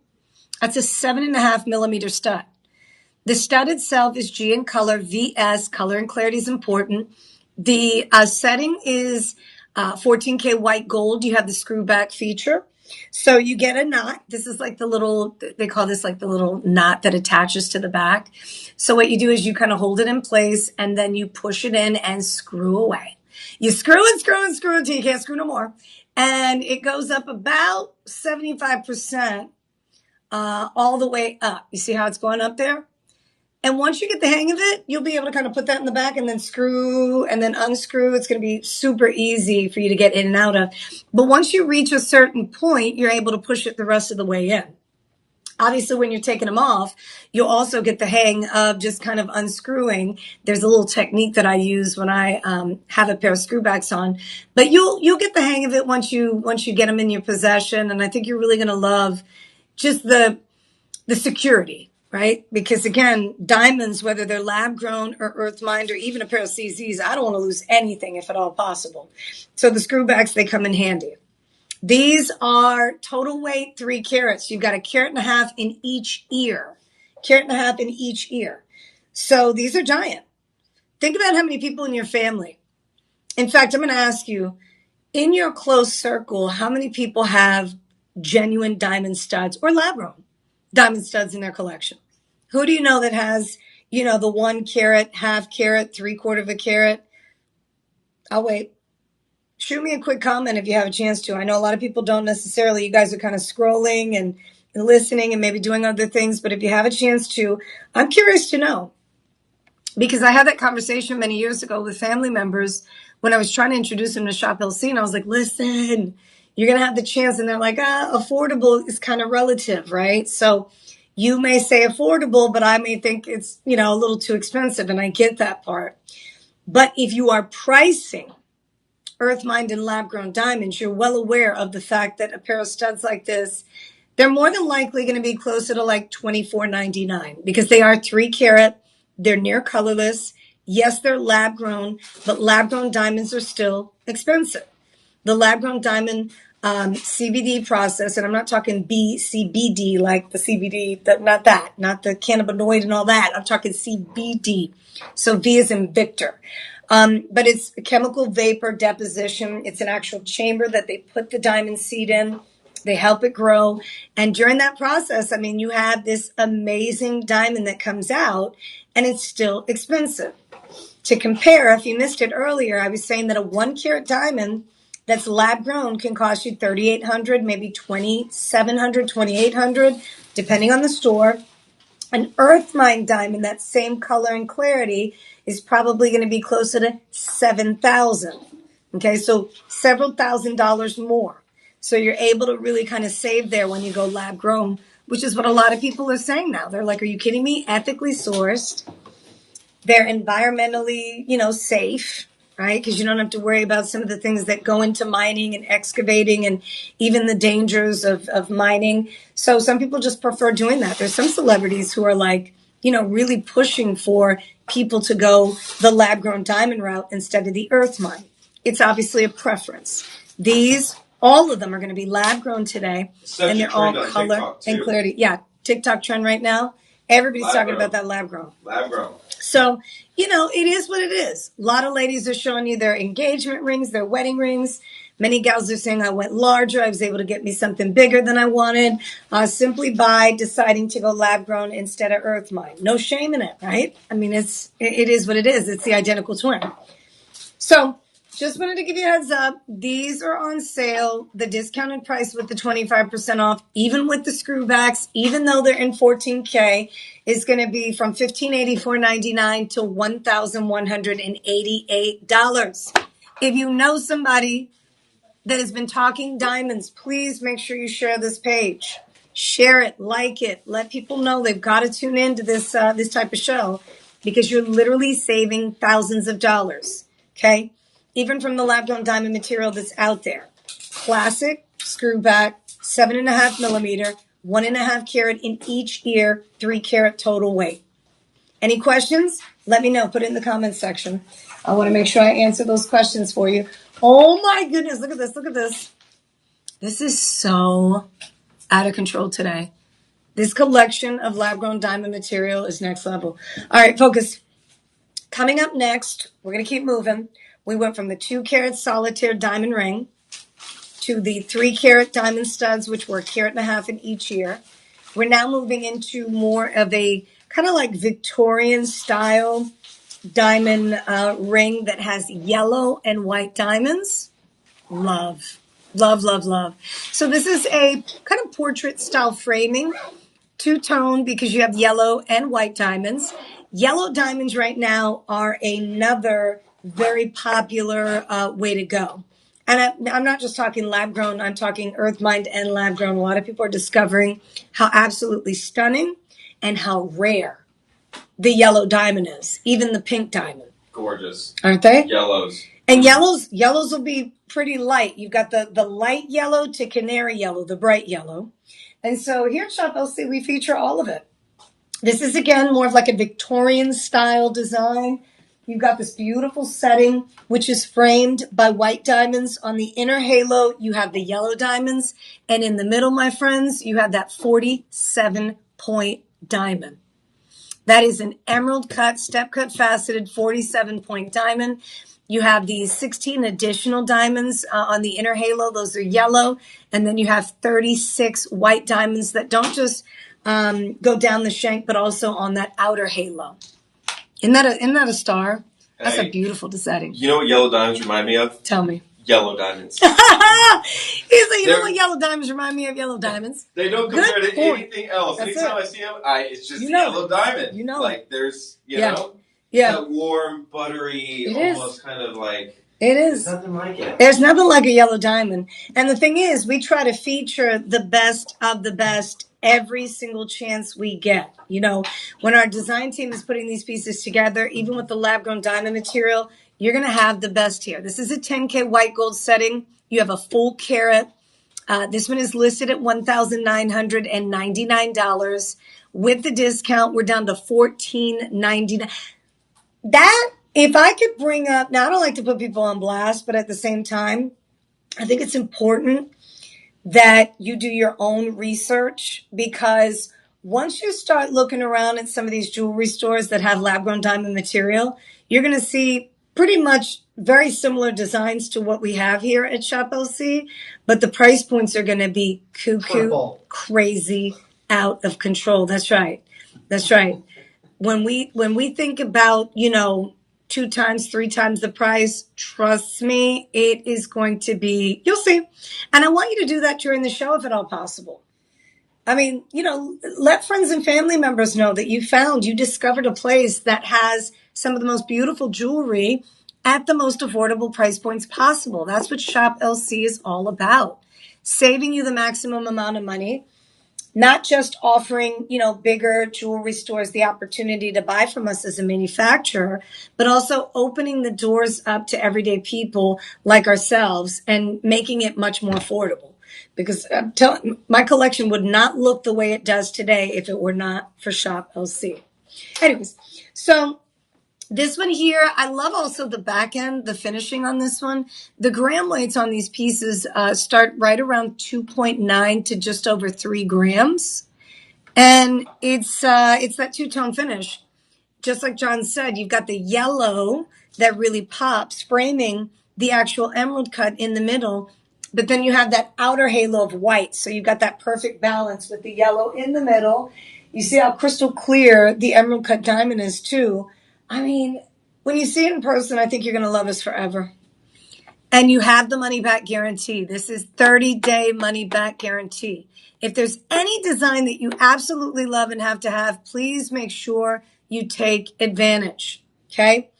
That's a 7.5 millimeter stud. The stud itself is G in color, VS. Color and clarity is important. The setting is 14K white gold. You have the screw back feature. So you get a knot. This is like they call this like the little knot that attaches to the back. So what you do is you kind of hold it in place and then you push it in and screw away. You screw and screw and screw until you can't screw no more. And it goes up about 75% all the way up. You see how it's going up there? And once you get the hang of it, you'll be able to kind of put that in the back and then screw and then unscrew. It's going to be super easy for you to get in and out of. But once you reach a certain point, you're able to push it the rest of the way in. Obviously, when you're taking them off, you'll also get the hang of just kind of unscrewing. There's a little technique that I use when I have a pair of screwbacks on. But you'll get the hang of it once you get them in your possession. And I think you're really going to love just the security. Right? Because again, diamonds, whether they're lab grown or earth mined or even a pair of CZs, I don't want to lose anything if at all possible. So the screwbacks, they come in handy. These are total weight 3 carats. You've got 1.5 carats in each ear. 1.5 carats in each ear. So these are giant. Think about how many people in your family. In fact, I'm going to ask you, in your close circle, how many people have genuine diamond studs or lab grown diamond studs in their collection? Who do you know that has, the 1 carat, 1/2 carat, 3/4 carat? I'll wait. Shoot me a quick comment if you have a chance to. I know a lot of people don't necessarily. You guys are kind of scrolling and listening and maybe doing other things. But if you have a chance to, I'm curious to know. Because I had that conversation many years ago with family members when I was trying to introduce them to Shop LC. And I was like, listen, you're going to have the chance. And they're like, affordable is kind of relative, right? So you may say affordable, but I may think it's, a little too expensive. And I get that part. But if you are pricing earth mined and lab grown diamonds, you're well aware of the fact that a pair of studs like this, they're more than likely going to be closer to like $24.99 because they are 3 carat. They're near colorless. Yes, they're lab grown, but lab grown diamonds are still expensive. The lab grown diamond CBD process, and I'm not talking CBD like the CBD, not the cannabinoid and all that. I'm talking CBD. So V is in Victor. But it's a chemical vapor deposition. It's an actual chamber that they put the diamond seed in. They help it grow. And during that process, you have this amazing diamond that comes out, and it's still expensive. To compare, if you missed it earlier, I was saying that a 1 carat diamond that's lab grown can cost you $3,800, maybe $2,700, $2,800, depending on the store. An earth mine diamond, that same color and clarity, is probably going to be closer to 7,000. Okay, so several $1,000s more. So you're able to really kind of save there when you go lab grown, which is what a lot of people are saying now. They're like, are you kidding me? Ethically sourced. They're environmentally, safe, right? Because you don't have to worry about some of the things that go into mining and excavating and even the dangers of mining. So some people just prefer doing that. There's some celebrities who are like, really pushing for people to go the lab grown diamond route instead of the earth mine. It's obviously a preference. All of them are going to be lab grown today, and they're all color and clarity. Yeah, TikTok trend right now. Everybody's talking about that lab grown. Lab grown. So, it is what it is. A lot of ladies are showing you their engagement rings, their wedding rings. Many gals are saying I went larger. I was able to get me something bigger than I wanted, simply by deciding to go lab grown instead of earth mine. No shame in it, right? I mean, it is what it is. It's the identical twin. So just wanted to give you a heads up. These are on sale. The discounted price with the 25% off, even with the screwbacks, even though they're in 14K, is going to be from $1,584.99 to $1,188. If you know somebody that has been talking diamonds, please make sure you share this page. Share it, like it, let people know they've got to tune into this type of show, because you're literally saving thousands of dollars. Okay? Even from the lab grown diamond material that's out there. Classic, screwback, 7.5 millimeter, 1.5 carat in each ear, 3 carat total weight. Any questions? Let me know. Put it in the comments section. I want to make sure I answer those questions for you. Oh my goodness, look at this, look at this. This is so out of control today. This collection of lab-grown diamond material is next level. All right, focus. Coming up next, we're going to keep moving. We went from the 2 carat solitaire diamond ring to the 3 carat diamond studs, which were 1.5 carats in each ear. We're now moving into more of a kind of like Victorian style diamond ring that has yellow and white diamonds. Love, love, love, love. So this is a kind of portrait style framing, two-tone, because you have yellow and white diamonds. Yellow diamonds right now are another very popular way to go. And I'm not just talking lab grown, I'm talking earth mined and lab grown. A lot of people are discovering how absolutely stunning and how rare the yellow diamond is, even the pink diamond. Gorgeous. Aren't they? Yellows. And yellows will be pretty light. You've got the light yellow to canary yellow, the bright yellow. And so here at Shop LC, we feature all of it. This is, again, more of like a Victorian style design. You've got this beautiful setting, which is framed by white diamonds. On the inner halo, you have the yellow diamonds. And in the middle, my friends, you have that 47-point diamond. That is an emerald cut, step cut faceted 47-point diamond. You have these 16 additional diamonds on the inner halo. Those are yellow. And then you have 36 white diamonds that don't just go down the shank, but also on that outer halo. Isn't that a star? That's a beautiful setting. You know what yellow diamonds remind me of? Tell me. Yellow diamonds. He's like, you know what yellow diamonds remind me of? Yellow diamonds. They don't compare to anything else. That's Anytime I see them, it's just yellow diamond. You know. Like there's, you know, that warm, buttery, almost kind of like. It is. There's nothing like it. There's nothing like a yellow diamond. And the thing is, we try to feature the best of the best every single chance we get. You know, when our design team is putting these pieces together, even with the lab-grown diamond material, you're going to have the best here. This is a 10K white gold setting. You have a full carat. This one is listed at $1,999. With the discount, we're down to $1,499. That, if I could bring up, now I don't like to put people on blast, but at the same time, I think it's important that you do your own research, because once you start looking around at some of these jewelry stores that have lab-grown diamond material, you're going to see pretty much very similar designs to what we have here at Shop LC, but the price points are going to be cuckoo, crazy, out of control. That's right. That's right. When we think about, 2 times, 3 times the price, trust me, it is going to be, you'll see. And I want you to do that during the show if at all possible. I mean, let friends and family members know that you discovered a place that has some of the most beautiful jewelry at the most affordable price points possible. That's what Shop LC is all about. Saving you the maximum amount of money, not just offering, bigger jewelry stores the opportunity to buy from us as a manufacturer, but also opening the doors up to everyday people like ourselves and making it much more affordable. Because my collection would not look the way it does today if it were not for Shop LC. Anyways, so this one here, I love also the back end, the finishing on this one. The gram weights on these pieces start right around 2.9 to just over 3 grams. And it's that two-tone finish. Just like John said, you've got the yellow that really pops, framing the actual emerald cut in the middle. But then you have that outer halo of white. So you've got that perfect balance with the yellow in the middle. You see how crystal clear the emerald cut diamond is too. I mean, when you see it in person, I think you're going to love us forever. And you have the money back guarantee. This is 30-day money back guarantee. If there's any design that you absolutely love and have to have, please make sure you take advantage. Okay?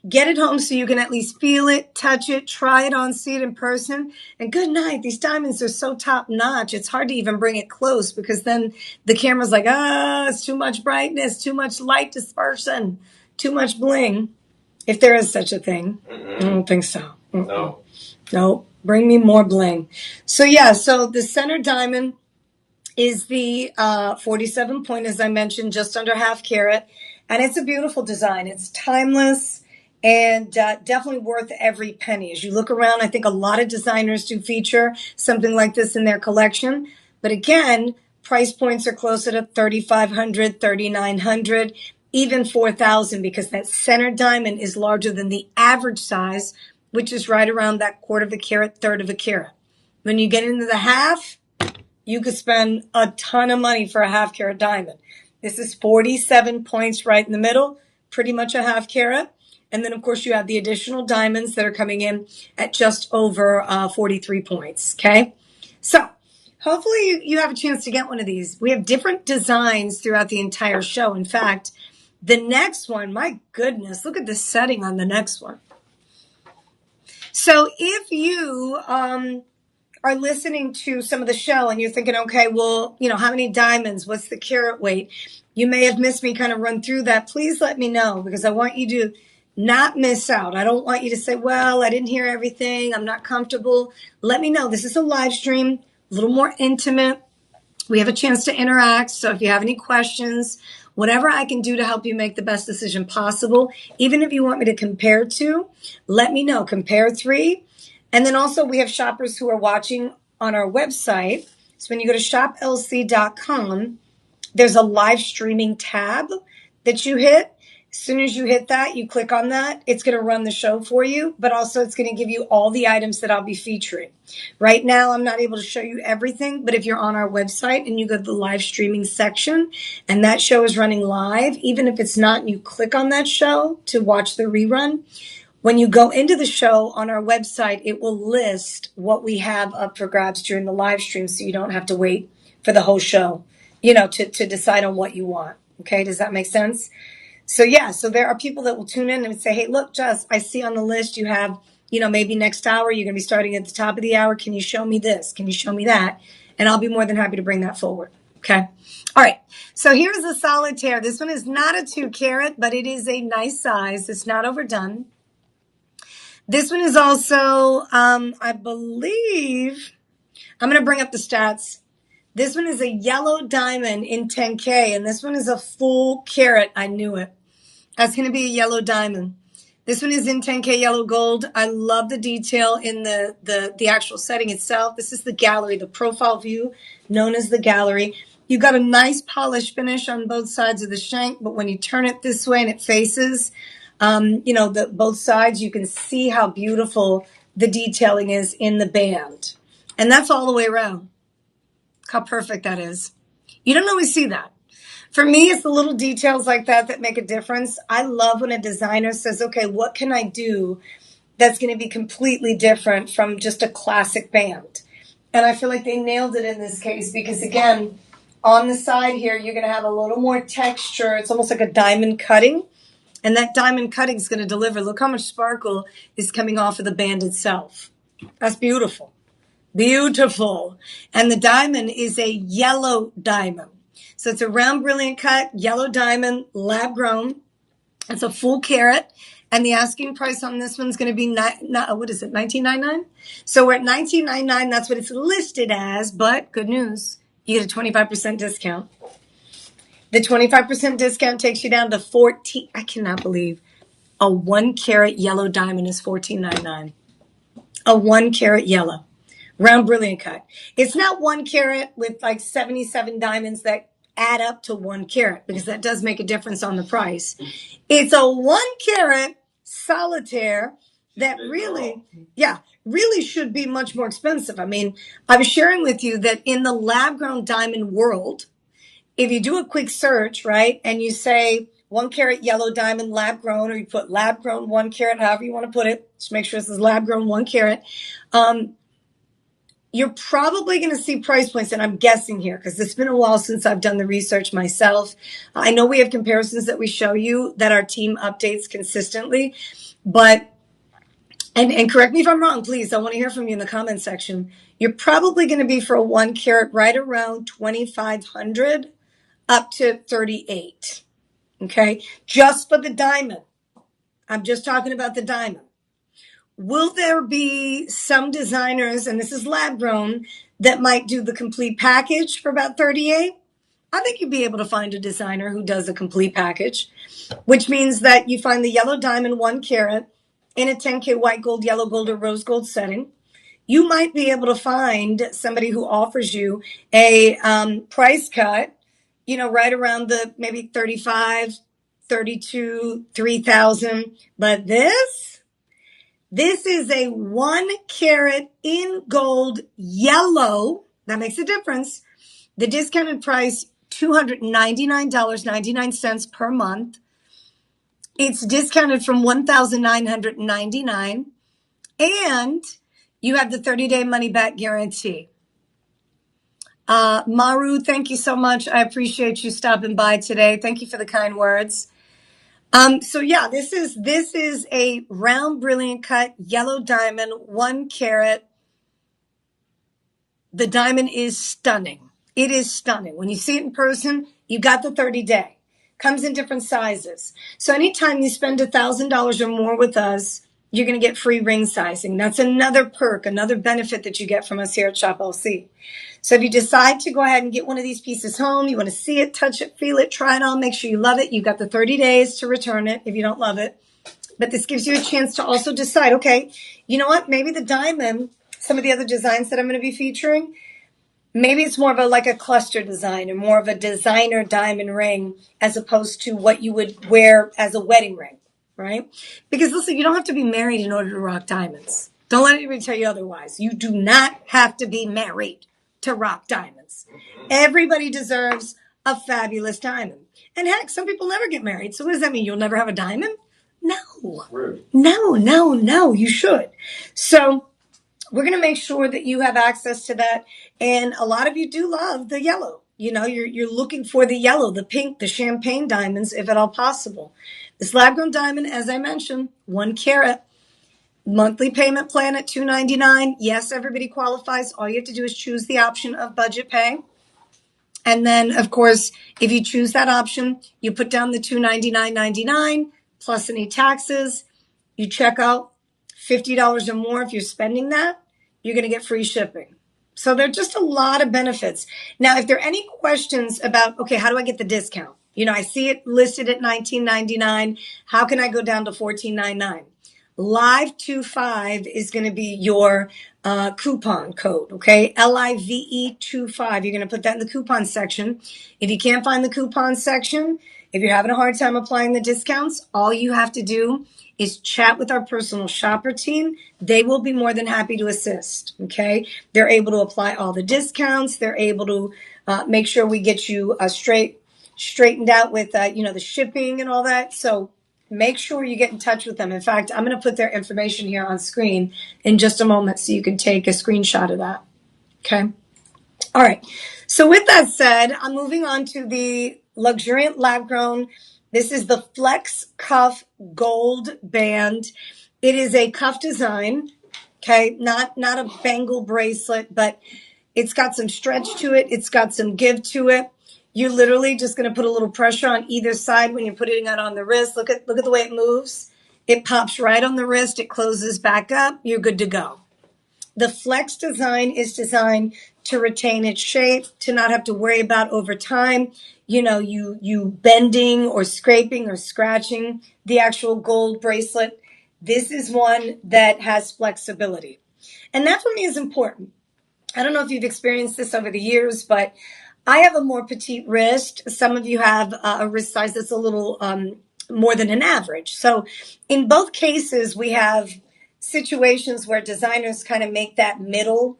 Get it home so you can at least feel it, touch it, try it on, see it in person. And good night. These diamonds are so top notch. It's hard to even bring it close because then the camera's like, it's too much brightness, too much light dispersion, too much bling. If there is such a thing. I don't think so. No, bring me more bling. So so the center diamond is the 47 point, as I mentioned, just under half carat. And it's a beautiful design. It's timeless and definitely worth every penny. As you look around, I think a lot of designers do feature something like this in their collection. But again, price points are closer to $3,500, $3,900, even $4,000, because that center diamond is larger than the average size, which is right around that quarter of a carat, third of a carat. When you get into the half, you could spend a ton of money for a half carat diamond. This is 47 points right in the middle, pretty much a half carat. And then, of course, you have the additional diamonds that are coming in at just over 43 points, okay? So hopefully you have a chance to get one of these. We have different designs throughout the entire show. In fact, the next one, my goodness, look at the setting on the next one. So if you are listening to some of the show and you're thinking, okay, well, how many diamonds? What's the carat weight? You may have missed me kind of run through that. Please let me know because I want you to not miss out. I don't want you to say, well, I didn't hear everything. I'm not comfortable. Let me know. This is a live stream, a little more intimate. We have a chance to interact. So if you have any questions, whatever I can do to help you make the best decision possible, even if you want me to compare two, let me know. Compare three. And then also we have shoppers who are watching on our website. So when you go to shoplc.com, there's a live streaming tab that you hit. As soon as you hit that, you click on that, it's going to run the show for you, but also it's going to give you all the items that I'll be featuring. Right now, I'm not able to show you everything, but if you're on our website and you go to the live streaming section and that show is running live, even if it's not, and you click on that show to watch the rerun, when you go into the show on our website, it will list what we have up for grabs during the live stream so you don't have to wait for the whole show, to decide on what you want. Okay, does that make sense? So so there are people that will tune in and say, hey, look, Jess, I see on the list you have, maybe next hour, you're going to be starting at the top of the hour. Can you show me this? Can you show me that? And I'll be more than happy to bring that forward. Okay. All right. So here's the solitaire. This one is not a 2 carat, but it is a nice size. It's not overdone. This one is also, I believe, I'm going to bring up the stats. This one is a yellow diamond in 10K, and this one is a full carat. I knew it. That's going to be a yellow diamond. This one is in 10K yellow gold. I love the detail in the actual setting itself. This is the gallery, the profile view known as the gallery. You've got a nice polished finish on both sides of the shank, but when you turn it this way and it faces, both sides, you can see how beautiful the detailing is in the band. And that's all the way around. How perfect that is. You don't always see that. For me, it's the little details like that make a difference. I love when a designer says, okay, what can I do that's going to be completely different from just a classic band? And I feel like they nailed it in this case because, again, on the side here, you're going to have a little more texture. It's almost like a diamond cutting. And that diamond cutting is going to deliver. Look how much sparkle is coming off of the band itself. That's beautiful. Beautiful. And the diamond is a yellow diamond. So it's a round, brilliant cut, yellow diamond, lab grown. It's a full carat. And the asking price on this one's going to be, what is it, $19.99? So we're at $19.99. That's what it's listed as. But good news, you get a 25% discount. The 25% discount takes you down to 14. I cannot believe a 1 carat yellow diamond is $14.99. A 1 carat yellow. Round brilliant cut. It's not 1 carat with like 77 diamonds that add up to 1 carat because that does make a difference on the price. It's a 1 carat solitaire that really should be much more expensive. I mean, I was sharing with you that in the lab grown diamond world, if you do a quick search, right, and you say 1 carat yellow diamond lab grown, or you put lab grown 1 carat, however you want to put it, just make sure this is lab grown 1 carat, you're probably going to see price points, and I'm guessing here because it's been a while since I've done the research myself. I know we have comparisons that we show you that our team updates consistently, but, and correct me if I'm wrong, please, I want to hear from you in the comment section. You're probably going to be for a 1 carat right around 2,500 up to 38, okay? Just for the diamond. I'm just talking about the diamond. Will there be some designers, and this is lab grown, that might do the complete package for about 38? I think you'd be able to find a designer who does a complete package, which means that you find the yellow diamond 1 carat in a 10K white gold, yellow gold, or rose gold setting. You might be able to find somebody who offers you a price cut, you know, right around the maybe 35, 32, 3,000. But this is a 1 carat in gold yellow. That makes a difference. The discounted price, $299.99 per month. It's discounted from $1,999, and you have the 30-day money-back guarantee. Maru, thank you so much. I appreciate you stopping by today. Thank you for the kind words. So yeah, this is a round, brilliant cut, yellow diamond, 1 carat. The diamond is stunning. It is stunning. When you see it in person, you got the 30-day. Comes in different sizes. So anytime you spend $1,000 or more with us, you're going to get free ring sizing. That's another perk, another benefit that you get from us here at Shop LC. So if you decide to go ahead and get one of these pieces home, you want to see it, touch it, feel it, try it on, make sure you love it. You've got the 30 days to return it if you don't love it. But this gives you a chance to also decide, okay, you know what? Maybe the diamond, some of the other designs that I'm going to be featuring, maybe it's more of a cluster design or more of a designer diamond ring as opposed to what you would wear as a wedding ring, right? Because listen, you don't have to be married in order to rock diamonds. Don't let anybody tell you otherwise. You do not have to be married to rock diamonds. Everybody deserves a fabulous diamond. And heck, some people never get married. So what does that mean? You'll never have a diamond? No. Rude. No, you should. So we're going to make sure that you have access to that. And a lot of you do love the yellow. You know, you're looking for the yellow, the pink, the champagne diamonds, if at all possible. This lab grown diamond, as I mentioned, 1 carat, monthly payment plan at $299. Yes, everybody qualifies. All you have to do is choose the option of budget pay. And then, of course, if you choose that option, you put down the $299.99 plus any taxes. You check out $50 or more. If you're spending that, you're going to get free shipping. So there are just a lot of benefits. Now, if there are any questions about, okay, how do I get the discount? You know, I see it listed at $19.99. How can I go down to $14.99? Live25 is going to be your coupon code, okay? LIVE25. You're going to put that in the coupon section. If you can't find the coupon section, if you're having a hard time applying the discounts, all you have to do is chat with our personal shopper team. They will be more than happy to assist, okay? They're able to apply all the discounts. They're able to make sure we get you straightened out with, the shipping and all that. So make sure you get in touch with them. In fact, I'm going to put their information here on screen in just a moment so you can take a screenshot of that. Okay. All right. So with that said, I'm moving on to the luxuriant lab grown. This is the Flex Cuff Gold Band. It is a cuff design. Okay. Not a bangle bracelet, but it's got some stretch to it. It's got some give to it. You're literally just going to put a little pressure on either side when you're putting it on the wrist. Look at the way it moves. It pops right on the wrist. It closes back up. You're good to go. The Flex design is designed to retain its shape, to not have to worry about over time, you bending or scraping or scratching the actual gold bracelet. This is one that has flexibility. And that for me is important. I don't know if you've experienced this over the years, but I have a more petite wrist. Some of you have a wrist size that's a little more than an average. So in both cases, we have situations where designers kind of make that middle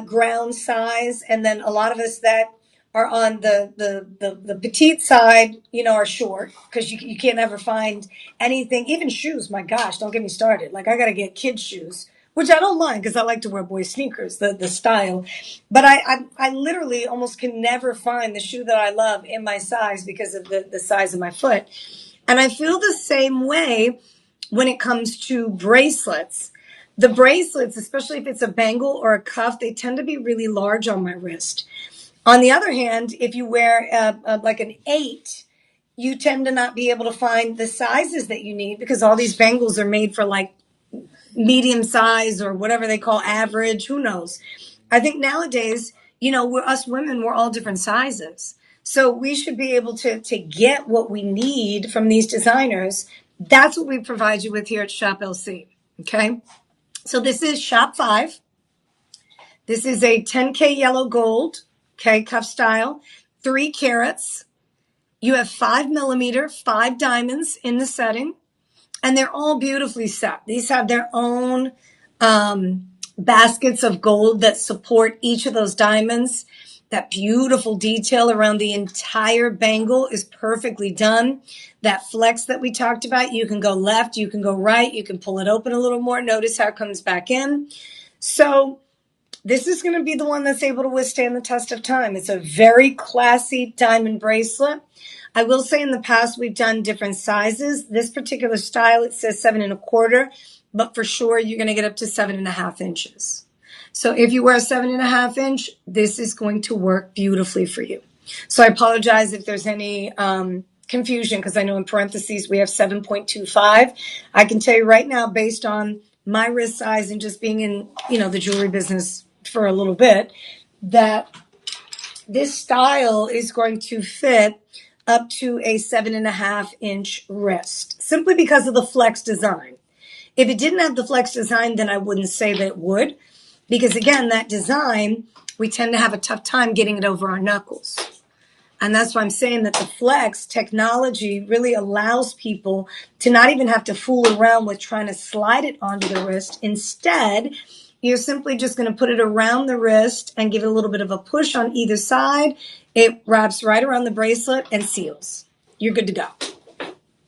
ground size. And then a lot of us that are on the petite side, are short because you can't ever find anything, even shoes. My gosh, don't get me started. Like I got to get kids shoes, which I don't mind because I like to wear boy sneakers, the style. But I literally almost can never find the shoe that I love in my size because of the size of my foot. And I feel the same way when it comes to bracelets. The bracelets, especially if it's a bangle or a cuff, they tend to be really large on my wrist. On the other hand, if you wear like an 8, you tend to not be able to find the sizes that you need because all these bangles are made for like medium size or whatever they call average. Who knows? I think nowadays, we're us women, we're all different sizes. So we should be able to get what we need from these designers. That's what we provide you with here at Shop LC. Okay. So this is Shop 5. This is a 10K yellow gold, okay, cuff style, 3 carats. You have 5mm, 5 diamonds in the setting, and they're all beautifully set. These have their own baskets of gold that support each of those diamonds. That beautiful detail around the entire bangle is perfectly done. That flex that we talked about, you can go left, you can go right, you can pull it open a little more. Notice how it comes back in. So this is going to be the one that's able to withstand the test of time. It's a very classy diamond bracelet. I will say in the past, we've done different sizes. This particular style, it says 7.25, but for sure, you're going to get up to 7.5 inches. So if you wear a 7.5 inch, this is going to work beautifully for you. So I apologize if there's any confusion because I know in parentheses we have 7.25. I can tell you right now, based on my wrist size and just being in, the jewelry business for a little bit, that this style is going to fit up to a 7.5 inch wrist simply because of the flex design. If it didn't have the flex design, then I wouldn't say that it would, because again, that design, we tend to have a tough time getting it over our knuckles. And that's why I'm saying that the flex technology really allows people to not even have to fool around with trying to slide it onto the wrist. Instead, you're simply just going to put it around the wrist and give it a little bit of a push on either side. It wraps right around the bracelet and seals. You're good to go.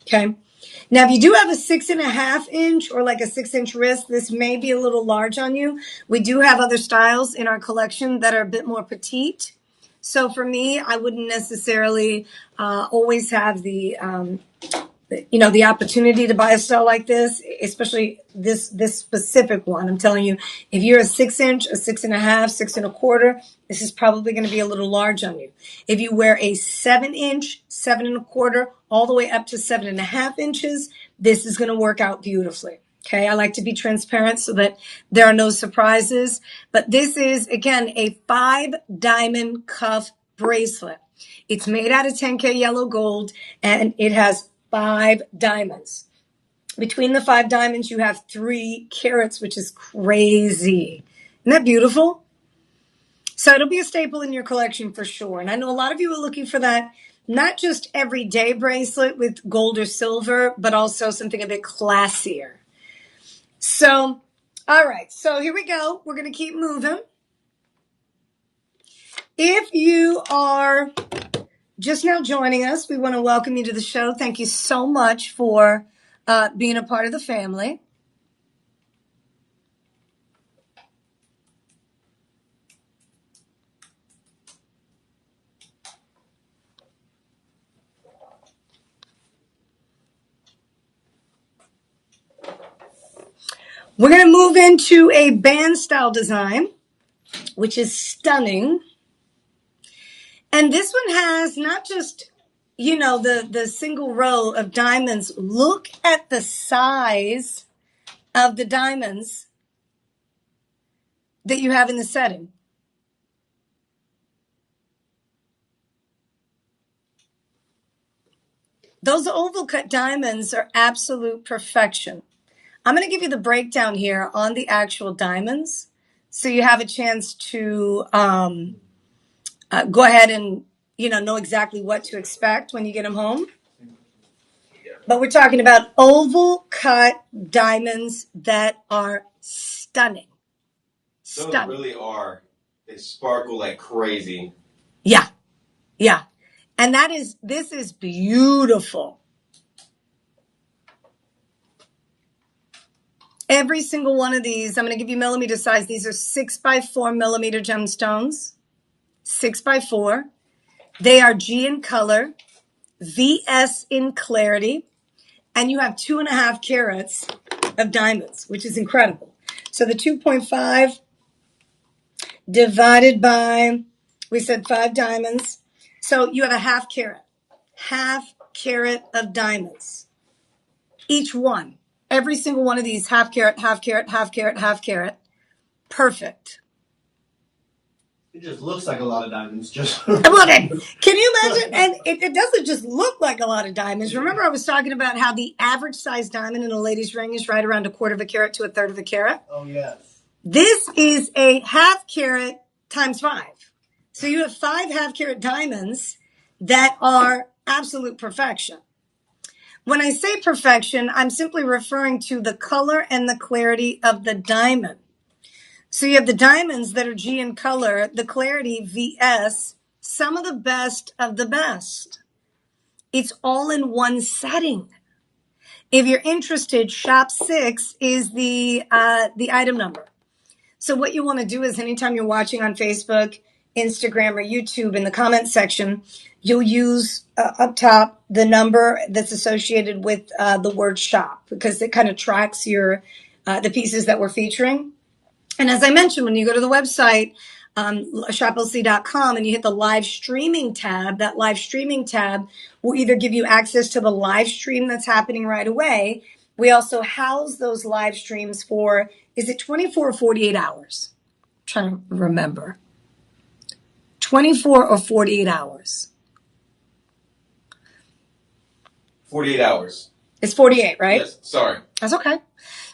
Okay. Now, if you do have a 6.5 inch or like a 6-inch wrist, this may be a little large on you. We do have other styles in our collection that are a bit more petite. So for me, I wouldn't necessarily always have the opportunity to buy a style like this, especially this specific one. I'm telling you, if you're a 6-inch, a 6.5, 6.25, this is probably going to be a little large on you. If you wear a 7-inch, 7.25, all the way up to 7.5 inches, this is going to work out beautifully. Okay, I like to be transparent so that there are no surprises. But this is, again, a 5-diamond cuff bracelet. It's made out of 10K yellow gold, and it has 5 diamonds. Between the 5 diamonds, you have 3 carats, which is crazy. Isn't that beautiful? So it'll be a staple in your collection for sure. And I know a lot of you are looking for that, not just everyday bracelet with gold or silver, but also something a bit classier. So, all right. So here we go. We're going to keep moving. If you are just now joining us, we want to welcome you to the show. Thank you so much for being a part of the family. We're going to move into a band style design, which is stunning. And this one has not just, the single row of diamonds. Look at the size of the diamonds that you have in the setting. Those oval cut diamonds are absolute perfection. I'm going to give you the breakdown here on the actual diamonds, so you have a chance to go ahead and know exactly what to expect when you get them home. But we're talking about oval cut diamonds that are stunning. Those really are. They sparkle like crazy. Yeah. Yeah. And this is beautiful. Every single one of these, I'm going to give you millimeter size. These are 6x4 millimeter gemstones. 6x4. They are G in color, VS in clarity, and you have 2.5 carats of diamonds, which is incredible. So the 2.5 divided by, we said 5 diamonds. So you have a half carat of diamonds. Each one, every single one of these, half carat, half carat, half carat, half carat. Perfect. It just looks like a lot of diamonds. Just Well, then, can you imagine? And it doesn't just look like a lot of diamonds. Remember, I was talking about how the average size diamond in a lady's ring is right around 1/4 carat to 1/3 carat. Oh, yes. This is a half carat times 5. So you have 5 half carat diamonds that are absolute perfection. When I say perfection, I'm simply referring to the color and the clarity of the diamond. So you have the diamonds that are G in color, the clarity VS, some of the best of the best. It's all in one setting. If you're interested, shop 6 is the item number. So what you want to do is anytime you're watching on Facebook, Instagram, or YouTube, in the comment section, you'll use up top the number that's associated with the word shop, because it kind of tracks the pieces that we're featuring. And as I mentioned, when you go to the website, shoplc.com, and you hit the live streaming tab, that live streaming tab will either give you access to the live stream that's happening right away. We also house those live streams for, is it 24 or 48 hours? I'm trying to remember. 24 or 48 hours? 48 hours. It's 48, right? Yes, sorry. That's okay.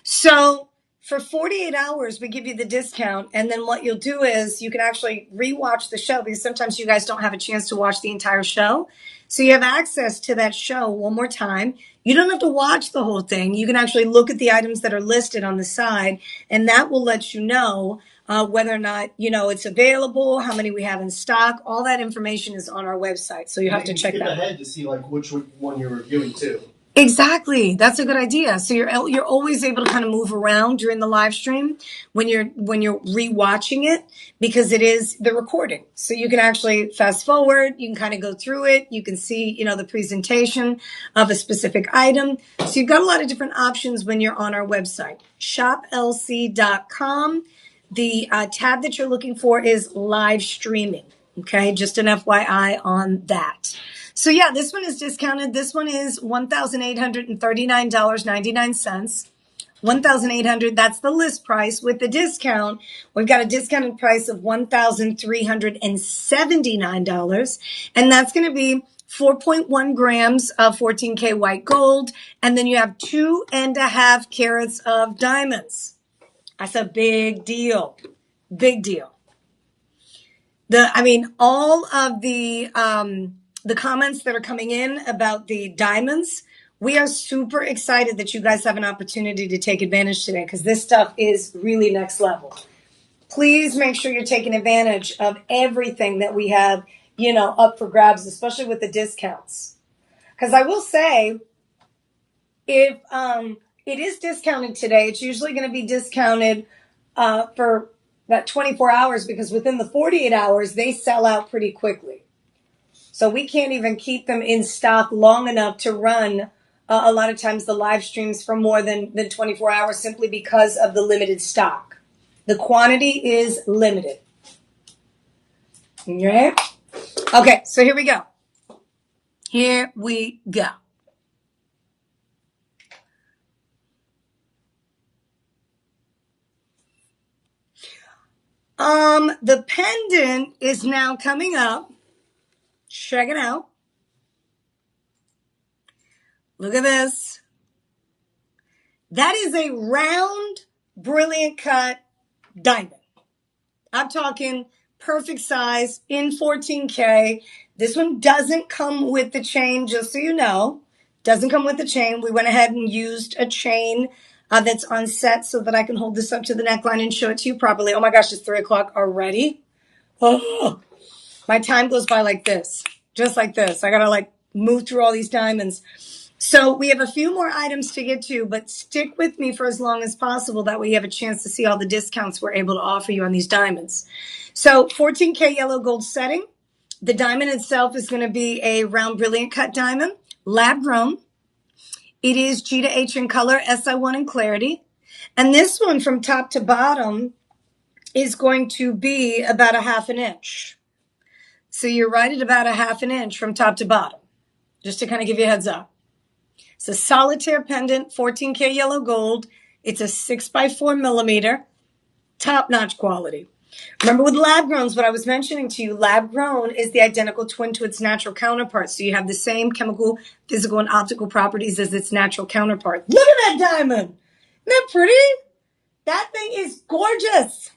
So for 48 hours, we give you the discount. And then what you'll do is you can actually rewatch the show, because sometimes you guys don't have a chance to watch the entire show. So you have access to that show one more time. You don't have to watch the whole thing. You can actually look at the items that are listed on the side, and that will let you know whether or not, it's available, how many we have in stock. All that information is on our website. So you have to check that out. Skip ahead to see like which one you're reviewing too. Exactly. That's a good idea. So you're always able to kind of move around during the live stream when you're rewatching it, because it is the recording. So you can actually fast forward, you can kind of go through it, you can see, the presentation of a specific item. So you've got a lot of different options when you're on our website, shoplc.com. The tab that you're looking for is live streaming. Okay, just an FYI on that. So yeah, this one is discounted. This one is $1,839.99. $1,800, that's the list price. With the discount, we've got a discounted price of $1,379. And that's going to be 4.1 grams of 14K white gold. And then you have 2.5 carats of diamonds. That's a big deal. Big deal. All of the comments that are coming in about the diamonds, we are super excited that you guys have an opportunity to take advantage today, because this stuff is really next level. Please make sure you're taking advantage of everything that we have, up for grabs, especially with the discounts. Because I will say, if it is discounted today, it's usually going to be discounted for that 24 hours, because within the 48 hours, they sell out pretty quickly. So we can't even keep them in stock long enough to run a lot of times the live streams for more than 24 hours simply because of the limited stock. The quantity is limited. Okay? Okay, so here we go. Here we go. The pendant is now coming up. Check it out. Look at this. That is a round, brilliant cut diamond. I'm talking perfect size in 14K. This one doesn't come with the chain, just so you know. Doesn't come with the chain. We went ahead and used a chain that's on set so that I can hold this up to the neckline and show it to you properly. Oh my gosh, it's 3 o'clock already. Oh, my time goes by like this, just like this. I gotta like move through all these diamonds. So we have a few more items to get to, but stick with me for as long as possible. That way you have a chance to see all the discounts we're able to offer you on these diamonds. So 14K yellow gold setting. The diamond itself is going to be a round brilliant cut diamond, lab grown. It is G to H in color, SI1 in clarity. And this one from top to bottom is going to be about a 1/2 inch. So you're right at about a 1/2 inch from top to bottom, just to kind of give you a heads up. It's a solitaire pendant, 14K yellow gold. It's a 6x4 millimeter, top-notch quality. Remember with lab growns, what I was mentioning to you, lab grown is the identical twin to its natural counterpart. So you have the same chemical, physical, and optical properties as its natural counterpart. Look at that diamond. Isn't that pretty? That thing is gorgeous.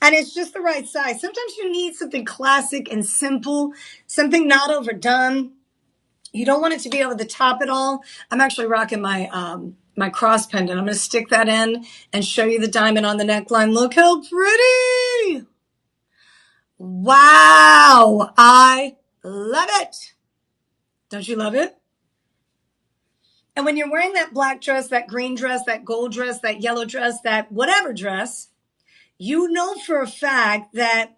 And it's just the right size. Sometimes you need something classic and simple, something not overdone. You don't want it to be over the top at all. I'm actually rocking my my cross pendant. I'm going to stick that in and show you the diamond on the neckline. Look how pretty. Wow. I love it. Don't you love it? And when you're wearing that black dress, that green dress, that gold dress, that yellow dress, that whatever dress, you know for a fact that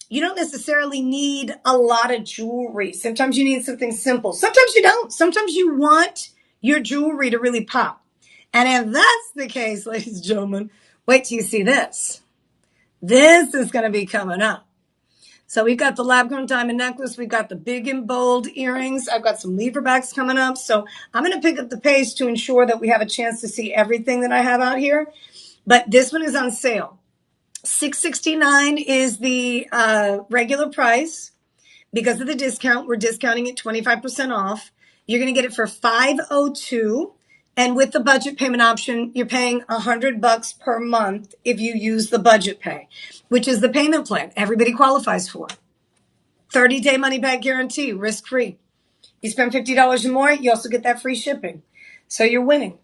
you don't necessarily need a lot of jewelry. Sometimes you need something simple. Sometimes you don't. Sometimes you want your jewelry to really pop. And if that's the case, ladies and gentlemen, wait till you see this. This is going to be coming up. So we've got the lab-grown diamond necklace. We've got the big and bold earrings. I've got some leverbacks coming up. So I'm going to pick up the pace to ensure that we have a chance to see everything that I have out here. But this one is on sale. $669 is the regular price. Because of the discount, we're discounting it 25% off. You're going to get it for $502. And with the budget payment option, you're paying $100 per month if you use the budget pay, which is the payment plan everybody qualifies for. 30-day money-back guarantee, risk-free. You spend $50 or more, you also get that free shipping. So you're winning.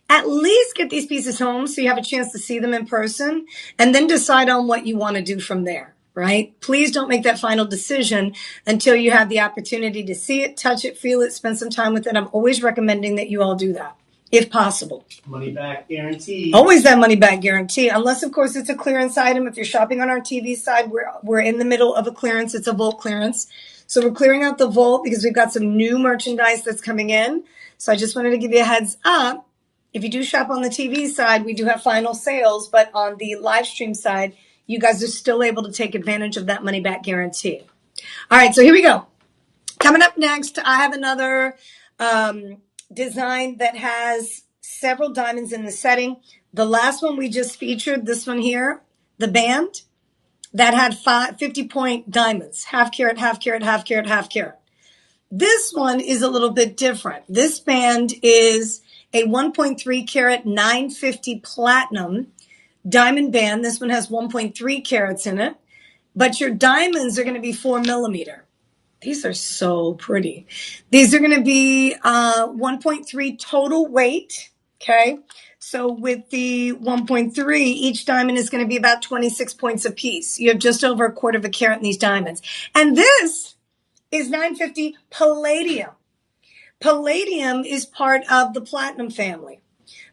At least get these pieces home so you have a chance to see them in person and then decide on what you want to do from there, right? Please don't make that final decision until you have the opportunity to see it, touch it, feel it, spend some time with it. I'm always recommending that you all do that, if possible. Money back guarantee. Always that money back guarantee, unless, of course, it's a clearance item. If you're shopping on our TV side, we're in the middle of a clearance. It's a vault clearance. So we're clearing out the vault because we've got some new merchandise that's coming in. So I just wanted to give you a heads up. If you do shop on the TV side, we do have final sales, but on the live stream side, you guys are still able to take advantage of that money back guarantee. All right, so here we go. Coming up next, I have another design that has several diamonds in the setting. The last one we just featured, this one here, the band, that had 50-point diamonds, half carat, half carat, half carat, half carat. This one is a little bit different. This band is a 1.3 carat 950 platinum diamond band. This one has 1.3 carats in it, but your diamonds are going to be 4 millimeter. These are so pretty. These are going to be 1.3 total weight. Okay. So with the 1.3, each diamond is going to be about 26 points a piece. You have just over a quarter of a carat in these diamonds. And this is 950 palladium. Palladium is part of the platinum family.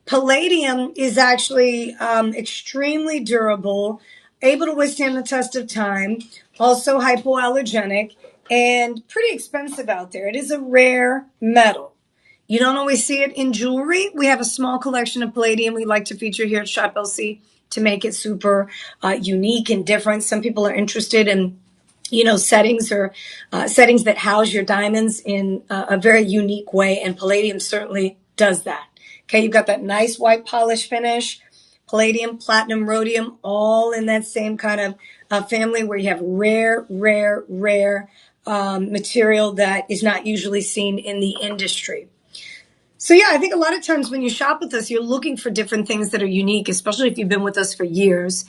Palladium is actually extremely durable, able to withstand the test of time, also hypoallergenic, and pretty expensive out there. It is a rare metal. You don't always see it in jewelry. We have a small collection of palladium we like to feature here at Shop LC to make it super unique and different. Some people are interested in settings or settings that house your diamonds in a very unique way, and palladium certainly does that. Okay, you've got that nice white polish finish, palladium, platinum, rhodium, all in that same kind of family where you have rare material that is not usually seen in the industry. So yeah, I think a lot of times when you shop with us, you're looking for different things that are unique, especially if you've been with us for years.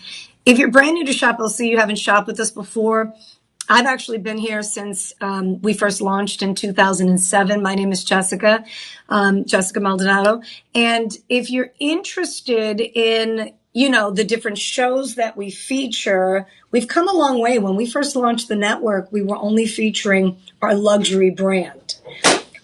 If you're brand new to Shop LC, you haven't shopped with us before, I've actually been here since we first launched in 2007. My name is Jessica Maldonado. And if you're interested in, the different shows that we feature, we've come a long way. When we first launched the network, we were only featuring our luxury brand.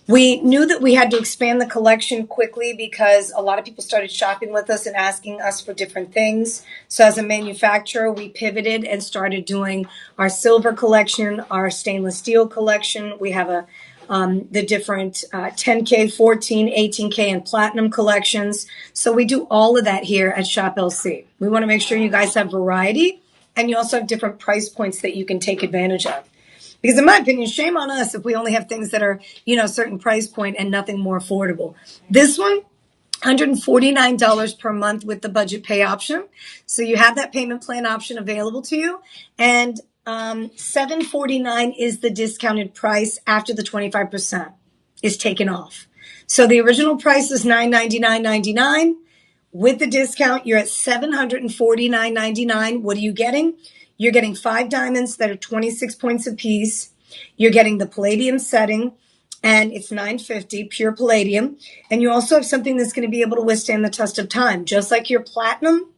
We knew that we had to expand the collection quickly because a lot of people started shopping with us and asking us for different things. So as a manufacturer, we pivoted and started doing our silver collection, our stainless steel collection. We have the different 10K, 14, 18K, and platinum collections. So we do all of that here at Shop LC. We want to make sure you guys have variety, and you also have different price points that you can take advantage of. Because in my opinion, shame on us if we only have things that are, a certain price point and nothing more affordable. This one, $149 per month with the budget pay option. So you have that payment plan option available to you. And $749 is the discounted price after the 25% is taken off. So the original price is $999.99. With the discount, you're at $749.99. What are you getting? You're getting 5 diamonds that are 26 points apiece. You're getting the palladium setting, and it's $950 pure palladium. And you also have something that's going to be able to withstand the test of time. Just like your platinum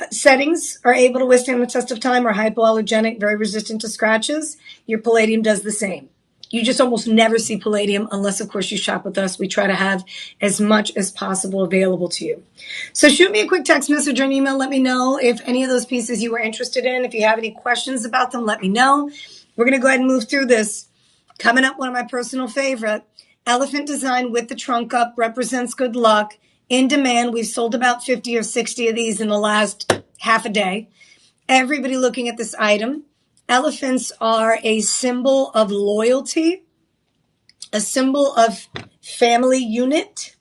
settings are able to withstand the test of time, are hypoallergenic, very resistant to scratches, your palladium does the same. You just almost never see palladium unless, of course, you shop with us. We try to have as much as possible available to you. So shoot me a quick text message or an email. Let me know if any of those pieces you were interested in. If you have any questions about them, let me know. We're going to go ahead and move through this. Coming up, one of my personal favorite, elephant design with the trunk up, represents good luck. In demand. We've sold about 50 or 60 of these in the last half a day. Everybody looking at this item. Elephants are a symbol of loyalty, a symbol of family unit.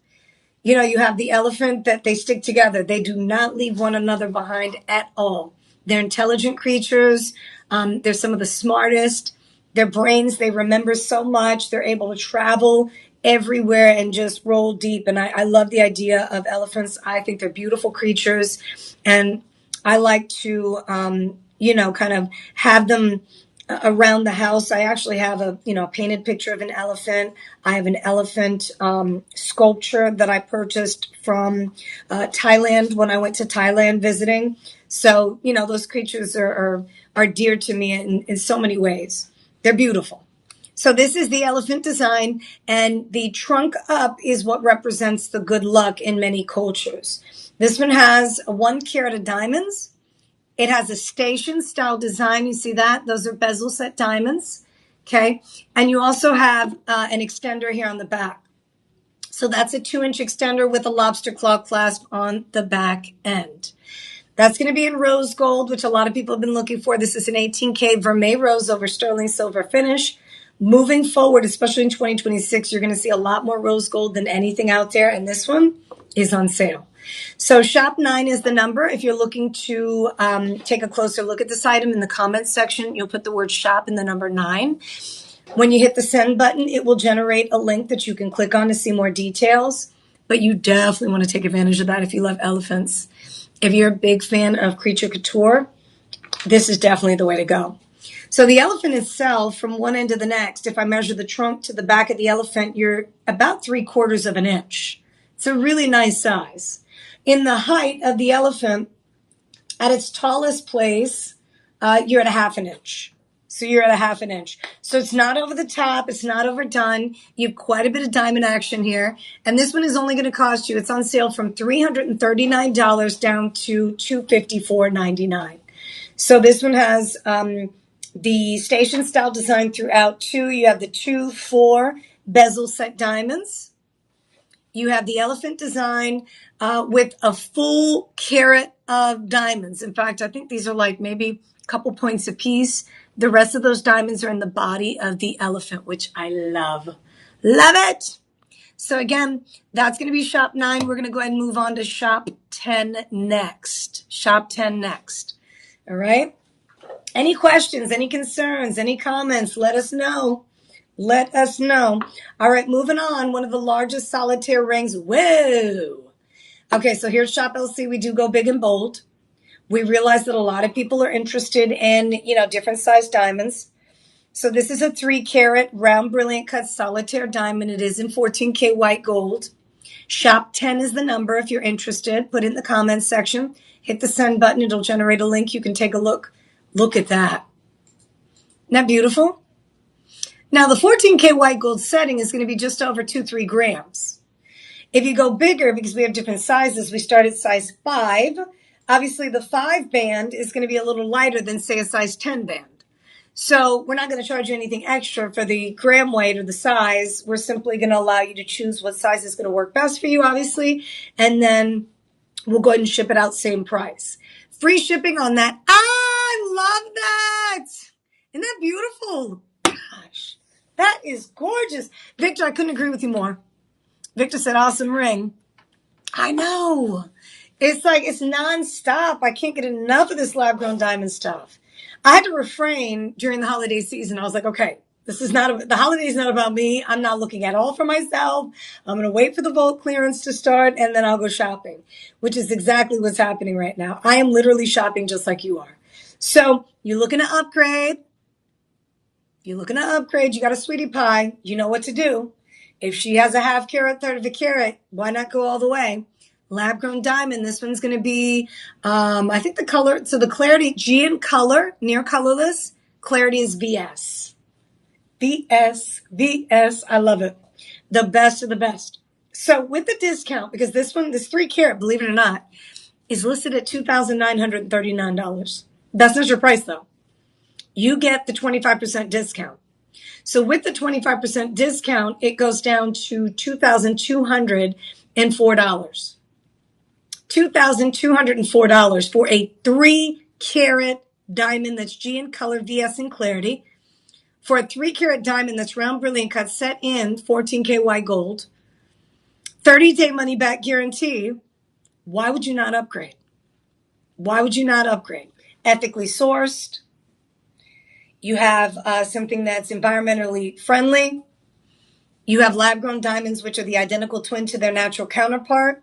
You have the elephant that they stick together. They do not leave one another behind at all. They're intelligent creatures. They're some of the smartest. Their brains, they remember so much. They're able to travel everywhere and just roll deep. And I love the idea of elephants. I think they're beautiful creatures. And I like to, kind of have them around the house. I actually have a painted picture of an elephant. I have an elephant sculpture that I purchased from Thailand when I went to Thailand visiting. So, those creatures are dear to me in so many ways. They're beautiful. So this is the elephant design, and the trunk up is what represents the good luck in many cultures. This one has 1 carat of diamonds. It has a station style design. You see that? Those are bezel set diamonds. Okay. And you also have an extender here on the back. So that's a 2-inch extender with a lobster claw clasp on the back end. That's going to be in rose gold, which a lot of people have been looking for. This is an 18K vermeil rose over sterling silver finish. Moving forward, especially in 2026, you're going to see a lot more rose gold than anything out there. And this one is on sale. So shop 9 is the number. If you're looking to take a closer look at this item, in the comments section, you'll put the word shop and the number 9. When you hit the send button, it will generate a link that you can click on to see more details. But you definitely want to take advantage of that if you love elephants. If you're a big fan of creature couture, this is definitely the way to go. So the elephant itself, from one end to the next, if I measure the trunk to the back of the elephant, you're about 3/4 of an inch. It's a really nice size. In the height of the elephant, at its tallest place, you're at a 1/2 inch. So you're at a 1/2 inch. So it's not over the top. It's not overdone. You have quite a bit of diamond action here. And this one is only going to cost you, it's on sale from $339 down to $254.99. So this one has the station style design throughout too. You have the 2, 4 bezel set diamonds. You have the elephant design with a full carat of diamonds. In fact, I think these are like maybe a couple points a piece. The rest of those diamonds are in the body of the elephant, which I love. Love it. So again, that's going to be shop 9. We're going to go ahead and move on to shop 10 next. Shop 10 next. All right. Any questions, any concerns, any comments, let us know. Let us know. All right, moving on. One of the largest solitaire rings. Whoa. Okay, so here's Shop LC. We do go big and bold. We realize that a lot of people are interested in, different size diamonds. So this is a 3-carat round brilliant cut solitaire diamond. It is in 14K white gold. Shop 10 is the number if you're interested. Put it in the comments section. Hit the send button. It'll generate a link. You can take a look. Look at that. Isn't that beautiful? Now, the 14K white gold setting is going to be just over 2-3 grams. If you go bigger, because we have different sizes, we start at size 5. Obviously, the 5 band is going to be a little lighter than, say, a size 10 band. So we're not going to charge you anything extra for the gram weight or the size. We're simply going to allow you to choose what size is going to work best for you, obviously. And then we'll go ahead and ship it out same price. Free shipping on that. I love that. Isn't that beautiful? Gosh, that is gorgeous. Victor, I couldn't agree with you more. Victor said, awesome ring. I know. It's like, it's nonstop. I can't get enough of this lab-grown diamond stuff. I had to refrain during the holiday season. I was like, okay, the holiday is not about me. I'm not looking at all for myself. I'm going to wait for the bulk clearance to start and then I'll go shopping, which is exactly what's happening right now. I am literally shopping just like you are. So you're looking to upgrade. You got a sweetie pie. You know what to do. If she has a half carat, third of a carat, why not go all the way? Lab grown diamond. This one's going to be, I think the color, so the clarity, G in color, near colorless. Clarity is VS. VS. I love it. The best of the best. So with the discount, because this 3 carat, believe it or not, is listed at $2,939. That's not your price though. You get the 25% discount. So with the 25% discount, it goes down to $2,204. $2,204 for a 3-carat diamond that's G in color, VS in clarity. For a 3-carat diamond that's round brilliant cut, set in 14K white gold, 30-day money back guarantee. Why would you not upgrade? Ethically sourced. You have something that's environmentally friendly. You have lab-grown diamonds, which are the identical twin to their natural counterpart.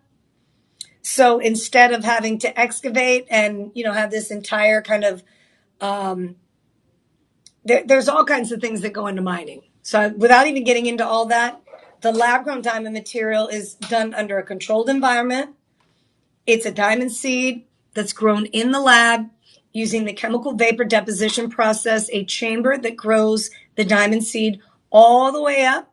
So instead of having to excavate and, have this entire kind of, there's all kinds of things that go into mining. So without even getting into all that, the lab-grown diamond material is done under a controlled environment. It's a diamond seed that's grown in the lab using the chemical vapor deposition process, a chamber that grows the diamond seed all the way up,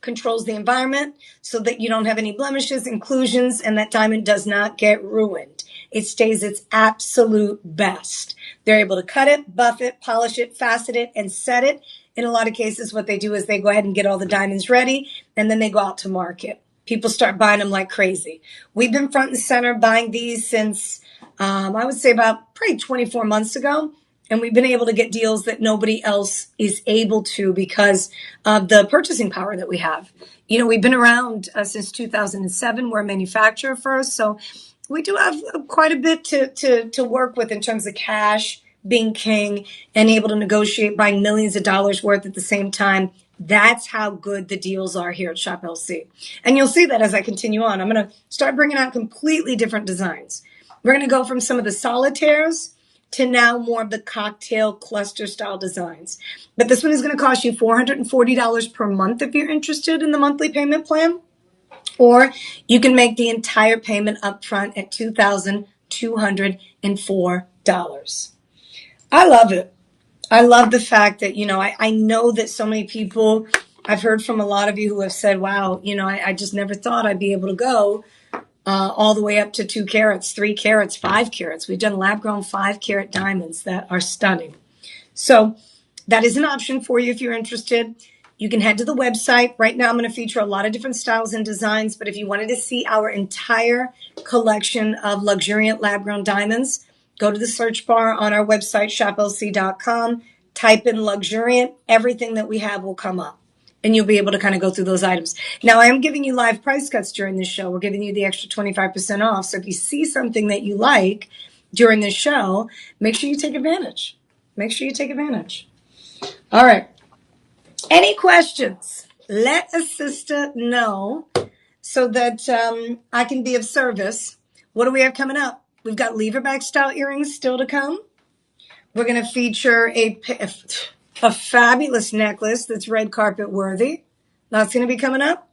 controls the environment so that you don't have any blemishes, inclusions, and that diamond does not get ruined. It stays its absolute best. They're able to cut it, buff it, polish it, facet it, and set it. In a lot of cases, what they do is they go ahead and get all the diamonds ready, and then they go out to market. People start buying them like crazy. We've been front and center buying these since, I would say about probably 24 months ago. And we've been able to get deals that nobody else is able to because of the purchasing power that we have. We've been around since 2007. We're a manufacturer first. So we do have quite a bit to work with in terms of cash, being king, and able to negotiate buying millions of dollars worth at the same time. That's how good the deals are here at Shop LC. And you'll see that as I continue on. I'm going to start bringing out completely different designs. We're going to go from some of the solitaires to now more of the cocktail cluster style designs. But this one is going to cost you $440 per month if you're interested in the monthly payment plan. Or you can make the entire payment up front at $2,204. I love it. I love the fact that, I know that so many people, I've heard from a lot of you who have said, wow, I just never thought I'd be able to go all the way up to 2 carats, 3 carats, 5 carats. We've done lab-grown 5-carat diamonds that are stunning. So that is an option for you if you're interested. You can head to the website. Right now, I'm going to feature a lot of different styles and designs, but if you wanted to see our entire collection of luxuriant lab-grown diamonds, go to the search bar on our website, shoplc.com, type in luxuriant. Everything that we have will come up, and you'll be able to kind of go through those items. Now, I am giving you live price cuts during this show. We're giving you the extra 25% off. So if you see something that you like during this show, make sure you take advantage. Make sure you take advantage. All right. Any questions? Let a sister know so that I can be of service. What do we have coming up? We've got leverback style earrings still to come. We're going to feature a fabulous necklace that's red carpet worthy. That's going to be coming up.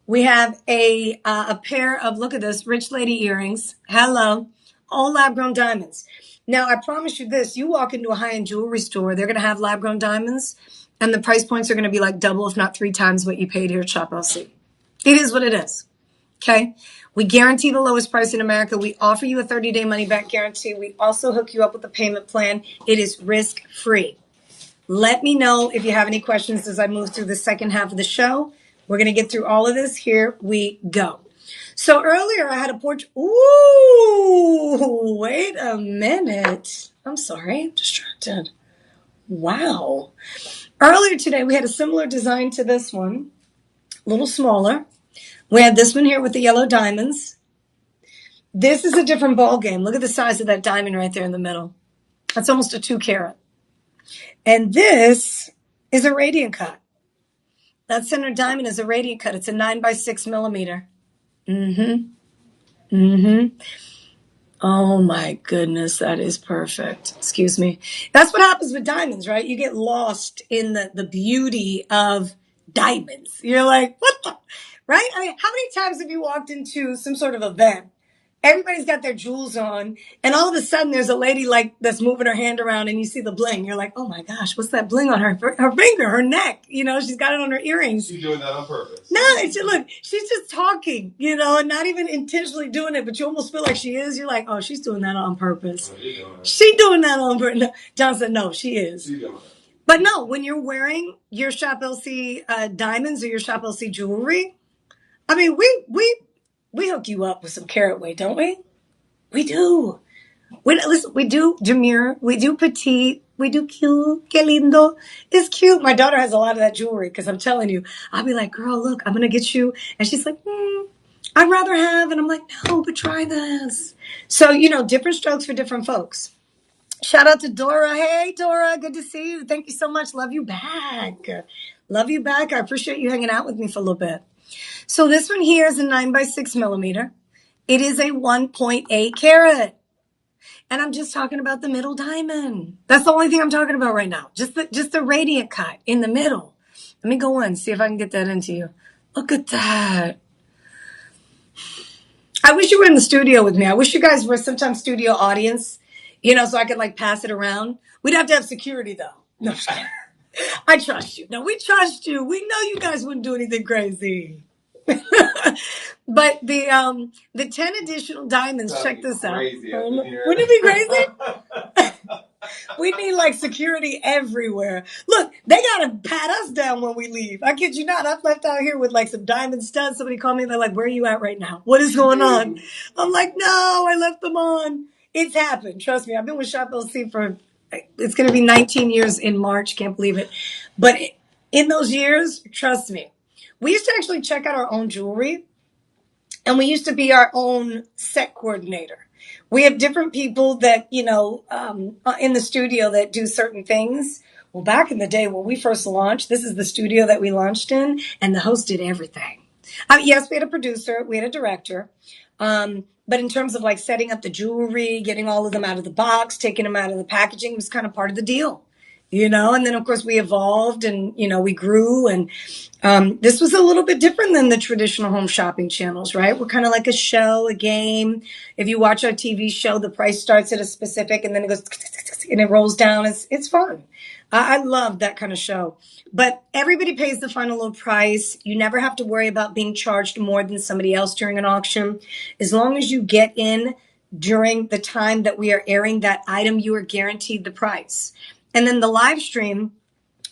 We have a pair of, look at this, rich lady earrings. Hello. All lab-grown diamonds. Now, I promise you this. You walk into a high-end jewelry store, they're going to have lab-grown diamonds, and the price points are going to be like double, if not 3 times what you paid here at Shop LC. It is what it is. Okay? We guarantee the lowest price in America. We offer you a 30-day money-back guarantee. We also hook you up with a payment plan. It is risk-free. Let me know if you have any questions as I move through the second half of the show. We're going to get through all of this. Here we go. So earlier I had a portrait. Ooh, wait a minute. I'm sorry. I'm distracted. Wow. Earlier today we had a similar design to this one, a little smaller. We had this one here with the yellow diamonds. This is a different ball game. Look at the size of that diamond right there in the middle. That's almost a 2 carat. And this is a radiant cut. That center diamond is a radiant cut. It's a 9x6 millimeter. Oh my goodness, that is perfect. Excuse me. That's what happens with diamonds, right? You get lost in the beauty of diamonds. You're like, what the? Right? I mean, how many times have you walked into some sort of event? Everybody's got their jewels on, and all of a sudden there's a lady like that's moving her hand around, and you see the bling. You're like, oh my gosh, what's that bling on her finger, her neck? You know, she's got it on her earrings. She's doing that on purpose. No, look, she's just talking, you know, and not even intentionally doing it, but you almost feel like she is. You're like, oh, she's doing that on purpose. She's doing that on purpose. No, John said, no, she is. She's doing that. But no, when you're wearing your Shop LC diamonds or your Shop LC jewelry, I mean, we hook you up with some carat weight, don't we? We do. Listen, we do demure, we do petite, we do cute, que lindo. It's cute. My daughter has a lot of that jewelry because I'm telling you, I'll be like, girl, look, I'm going to get you. And she's like, I'd rather have. And I'm like, no, but try this. So, you know, different strokes for different folks. Shout out to Dora. Hey, Dora, good to see you. Thank you so much. Love you back. Love you back. I appreciate you hanging out with me for a little bit. So this one here is a 9x6 millimeter. It is a 1.8 carat. And I'm just talking about the middle diamond. That's the only thing I'm talking about right now. Just the radiant cut in the middle. Let me go in, see if I can get that into you. Look at that. I wish you were in the studio with me. I wish you guys were sometime studio audience, you know, so I could like pass it around. We'd have to have security though. No, I trust you. No, we trust you. We know you guys wouldn't do anything crazy. But the 10 additional diamonds, check this out. Wouldn't it be crazy? We need like security everywhere. Look, they gotta pat us down when we leave. I kid you not. I've left out here with like some diamond studs. Somebody called me and they're like, where are you at right now? What is going on? I'm like, no, I left them on. It's happened. Trust me. I've been with Shop LC for, it's going to be 19 years in March. Can't believe it. But in those years, trust me, we used to actually check out our own jewelry, and we used to be our own set coordinator. We have different people that, you know, in the studio that do certain things. Well, back in the day when we first launched, this is the studio that we launched in, and the host did everything. Yes, we had a producer, we had a director. But in terms of like setting up the jewelry, getting all of them out of the box, taking them out of the packaging was kind of part of the deal. You know, and then of course we evolved and, you know, we grew, and this was a little bit different than the traditional home shopping channels, right? We're kind of like a show, a game. If you watch our TV show, the price starts at a specific and then it goes and it rolls down. It's fun. I love that kind of show. But everybody pays the final low price. You never have to worry about being charged more than somebody else during an auction. As long as you get in during the time that we are airing that item, you are guaranteed the price. And then the live stream,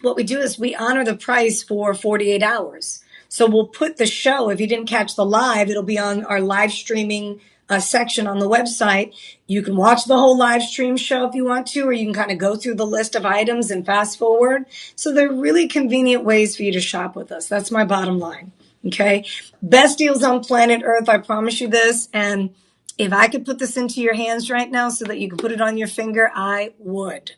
what we do is we honor the price for 48 hours. So we'll put the show, if you didn't catch the live, it'll be on our live streaming section on the website. You can watch the whole live stream show if you want to, or you can kind of go through the list of items and fast forward. So they're really convenient ways for you to shop with us. That's my bottom line. Okay. Best deals on planet Earth. I promise you this. And if I could put this into your hands right now so that you can put it on your finger, I would.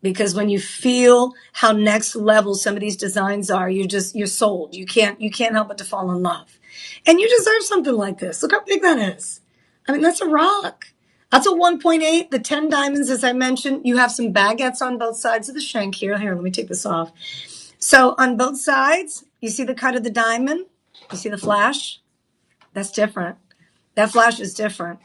Because when you feel how next level some of these designs are, you're sold. You can't help but to fall in love. And you deserve something like this. Look how big that is. I mean, that's a rock. That's a 1.8. The 10 diamonds, as I mentioned, you have some baguettes on both sides of the shank here. Here, let me take this off. So on both sides, you see the cut of the diamond. You see the flash? That's different. That flash is different.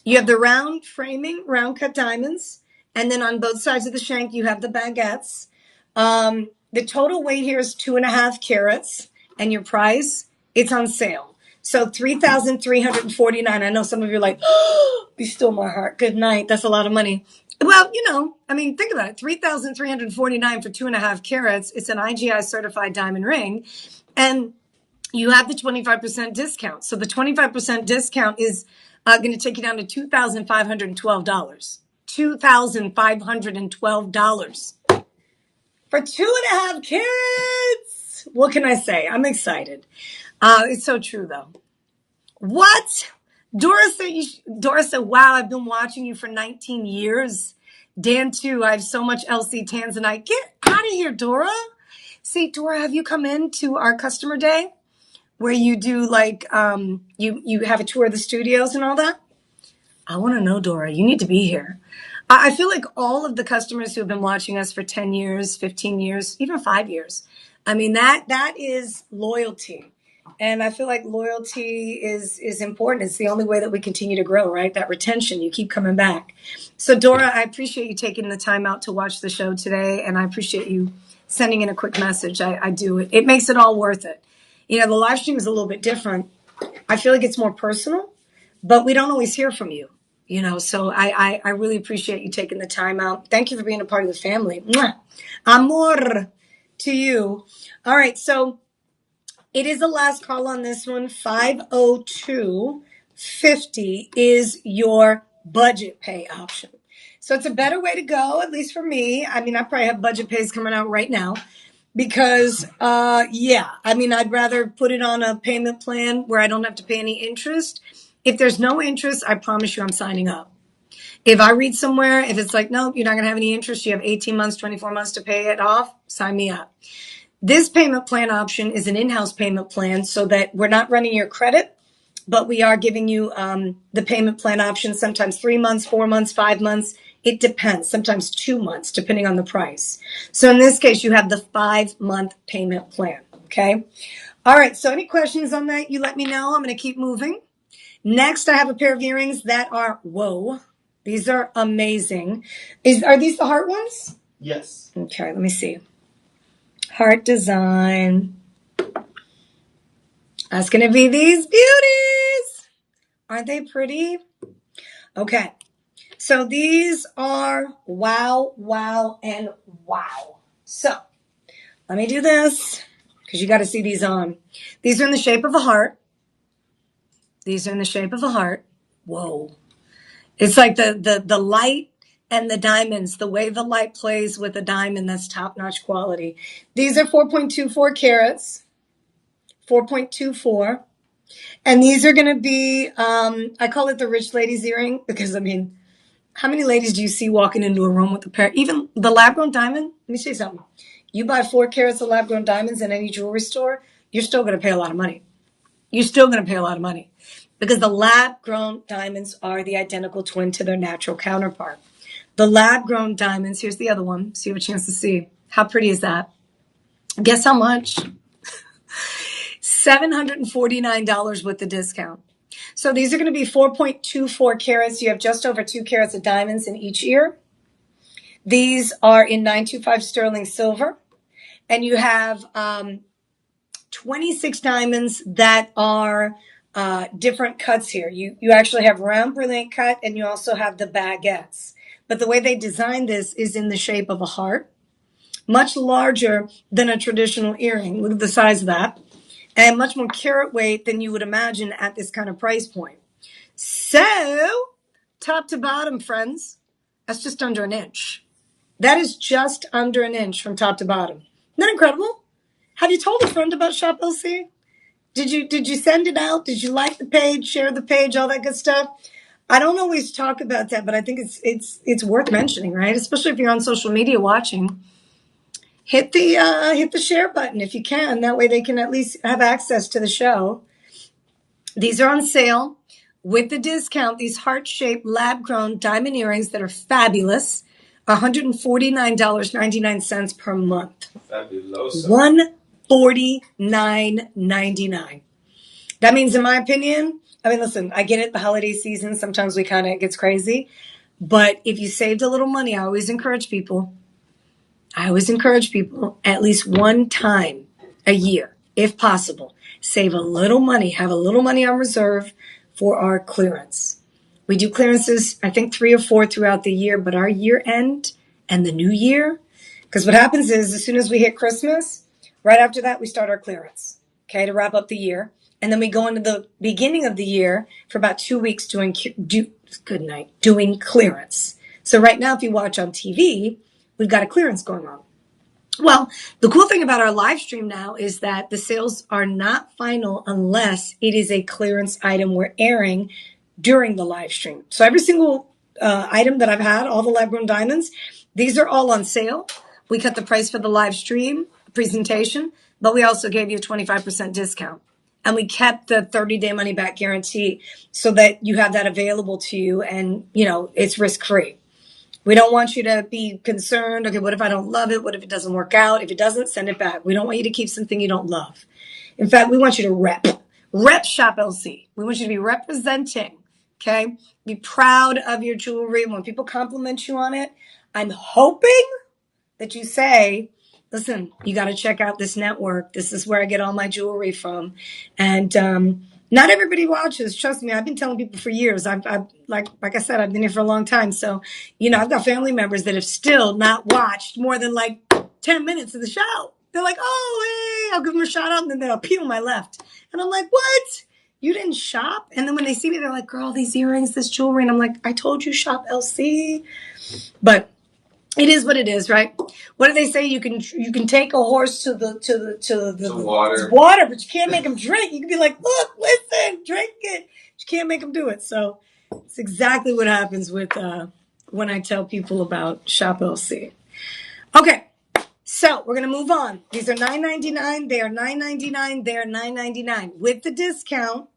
You have the round framing, round cut diamonds. And then on both sides of the shank, you have the baguettes. The total weight here is 2.5 carats. And your price, it's on sale. So $3,349. I know some of you are like, oh, be still my heart. Good night. That's a lot of money. Well, I mean, think about it. $3,349 for 2.5 carats. It's an IGI certified diamond ring. And you have the 25% discount. So the 25% discount is going to take you down to $2,512. $2,512 for 2.5 carats. What can I say? I'm excited. It's so true, though. What? Dora said, wow, I've been watching you for 19 years. Dan, too. I have so much LC Tanzanite. Get out of here, Dora. See, Dora, have you come in to our customer day where you do like, you have a tour of the studios and all that? I want to know, Dora. You need to be here. I feel like all of the customers who have been watching us for 10 years, 15 years, even 5 years, I mean, that is loyalty. And I feel like loyalty is important. It's the only way that we continue to grow, right? That retention, you keep coming back. So Dora, I appreciate you taking the time out to watch the show today. And I appreciate you sending in a quick message. I do. It makes it all worth it. The live stream is a little bit different. I feel like it's more personal, but we don't always hear from you. So I really appreciate you taking the time out. Thank you for being a part of the family. Mwah. Amor to you. All right. So it is the last call on this one. 50250 is your budget pay option. So it's a better way to go, at least for me. I mean, I probably have budget pays coming out right now because, I'd rather put it on a payment plan where I don't have to pay any interest. If there's no interest, I promise you I'm signing up. If I read somewhere, if it's like, nope, you're not going to have any interest, you have 18 months, 24 months to pay it off, sign me up. This payment plan option is an in-house payment plan so that we're not running your credit, but we are giving you the payment plan option, sometimes 3 months, 4 months, 5 months. It depends, sometimes 2 months, depending on the price. So in this case, you have the 5-month payment plan, okay? All right, so any questions on that, you let me know. I'm going to keep moving. Next, I have a pair of earrings that are, whoa, these are amazing. Are these the heart ones? Yes. Okay, let me see. Heart design. That's going to be these beauties. Aren't they pretty? Okay, so these are wow, wow, and wow. So let me do this because you got to see these on. These are in the shape of a heart. These are in the shape of a heart. Whoa. It's like the light and the diamonds, the way the light plays with a diamond, that's top-notch quality. These are 4.24 carats, 4.24. And these are going to be, I call it the rich lady's earring because, I mean, how many ladies do you see walking into a room with a pair? Even the lab-grown diamond, let me say something. You buy 4 carats of lab-grown diamonds in any jewelry store, you're still going to pay a lot of money. You're still going to pay a lot of money because the lab-grown diamonds are the identical twin to their natural counterpart. The lab-grown diamonds, here's the other one, so you have a chance to see. How pretty is that? Guess how much? $749 with the discount. So these are going to be 4.24 carats. You have just over 2 carats of diamonds in each ear. These are in 925 sterling silver. And you have 26 diamonds that are different cuts here. You actually have round brilliant cut, and you also have the baguettes. But the way they designed this is in the shape of a heart. much larger than a traditional earring. Look at the size of that. And much more carat weight than you would imagine at this kind of price point. So, top to bottom, friends, that's just under an inch. That is just under an inch from top to bottom. Isn't that incredible? Have you told a friend about Shop LC? Did you send it out? Did you like the page, share the page, all that good stuff? I don't always talk about that, but I think it's worth mentioning, right? Especially if you're on social media watching. Hit the share button if you can. That way they can at least have access to the show. These are on sale with the discount. These heart-shaped lab-grown diamond earrings that are fabulous. $149.99 per month. Fabuloso. $149.99. That means, in my opinion, listen, I get it, the holiday season, sometimes it gets crazy. But if you saved a little money, I always encourage people at least one time a year, if possible, save a little money, have a little money on reserve for our clearance. We do clearances, I think 3 or 4 throughout the year, but our year end and the new year, because what happens is as soon as we hit Christmas, right after that, we start our clearance, okay, to wrap up the year. And then we go into the beginning of the year for about 2 weeks doing clearance. So right now, if you watch on TV, we've got a clearance going on. Well, the cool thing about our live stream now is that the sales are not final unless it is a clearance item we're airing during the live stream. So every single item that I've had, all the lab-grown diamonds, these are all on sale. We cut the price for the live stream presentation, but we also gave you a 25% discount. And we kept the 30-day money-back guarantee so that you have that available to you and, it's risk-free. We don't want you to be concerned, okay, what if I don't love it? What if it doesn't work out? If it doesn't, send it back. We don't want you to keep something you don't love. In fact, we want you to rep Shop LC. We want you to be representing, okay? Be proud of your jewelry. When people compliment you on it, I'm hoping that you say, listen, you got to check out this network. This is where I get all my jewelry from. And not everybody watches. Trust me, I've been telling people for years. I've like I said, I've been here for a long time. So, I've got family members that have still not watched more than 10 minutes of the show. They're like, oh, hey, I'll give them a shout out. And then they'll peel my left. And I'm like, what? You didn't shop? And then when they see me, they're like, girl, these earrings, this jewelry. And I'm like, I told you Shop LC. But it is what it is, right? What do they say? You can take a horse to the water, but you can't make him drink. You can be like, look, listen, drink it. You can't make him do it. So it's exactly what happens with when I tell people about Shop LC. Okay, so we're gonna move on. These are $9.99. They are $9.99. They are $9.99 with the discount.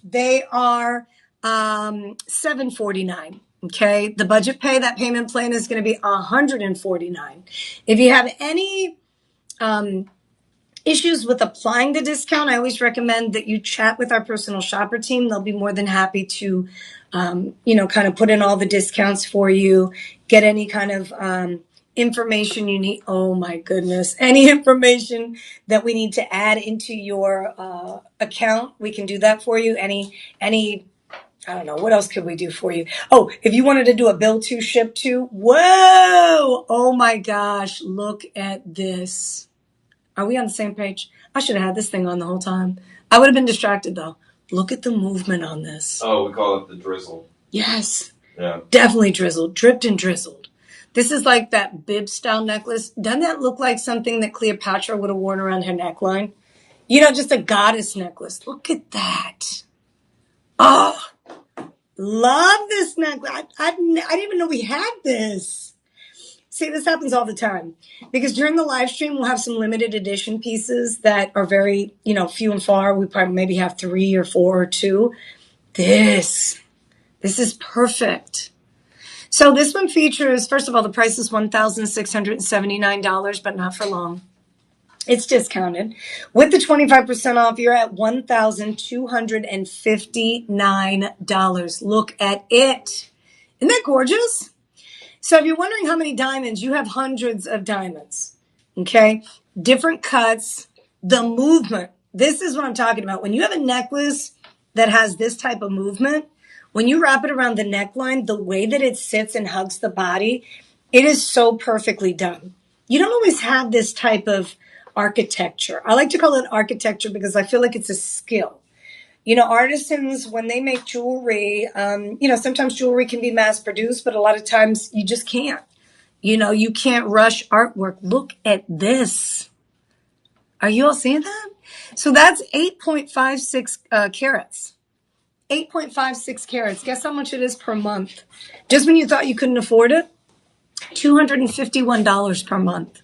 They are $7.49. Okay, the budget pay, that payment plan is going to be $149. If you have any issues with applying the discount, I always recommend that you chat with our personal shopper team. They'll be more than happy to, kind of put in all the discounts for you, get any kind of information you need. Oh my goodness, any information that we need to add into your account, we can do that for you. Any I don't know. What else could we do for you? Oh, if you wanted to do a bill to, ship to. Whoa. Oh my gosh. Look at this. Are we on the same page? I should have had this thing on the whole time. I would have been distracted though. Look at the movement on this. Oh, we call it the drizzle. Yes. Yeah. Definitely drizzled. Dripped and drizzled. This is like that bib style necklace. Doesn't that look like something that Cleopatra would have worn around her neckline? Just a goddess necklace. Look at that. Oh. Love this necklace. I didn't even know we had this. See, this happens all the time. Because during the live stream, we'll have some limited edition pieces that are very, few and far. We probably maybe have 3 or 4 or 2. This is perfect. So this one features, first of all, the price is $1,679, but not for long. It's discounted. With the 25% off, you're at $1,259. Look at it. Isn't that gorgeous? So if you're wondering how many diamonds, you have hundreds of diamonds. Okay? Different cuts, the movement. This is what I'm talking about. When you have a necklace that has this type of movement, when you wrap it around the neckline, the way that it sits and hugs the body, it is so perfectly done. you don't always have this type of architecture. I like to call it architecture because I feel like it's a skill. You know, artisans, when they make jewelry, you know, sometimes jewelry can be mass produced, but a lot of times you just can't. You know, you can't rush artwork. Look at this. Are you all seeing that? So that's 8.56 carats. 8.56 carats. Guess how much it is per month? Just when you thought you couldn't afford it, $251 per month.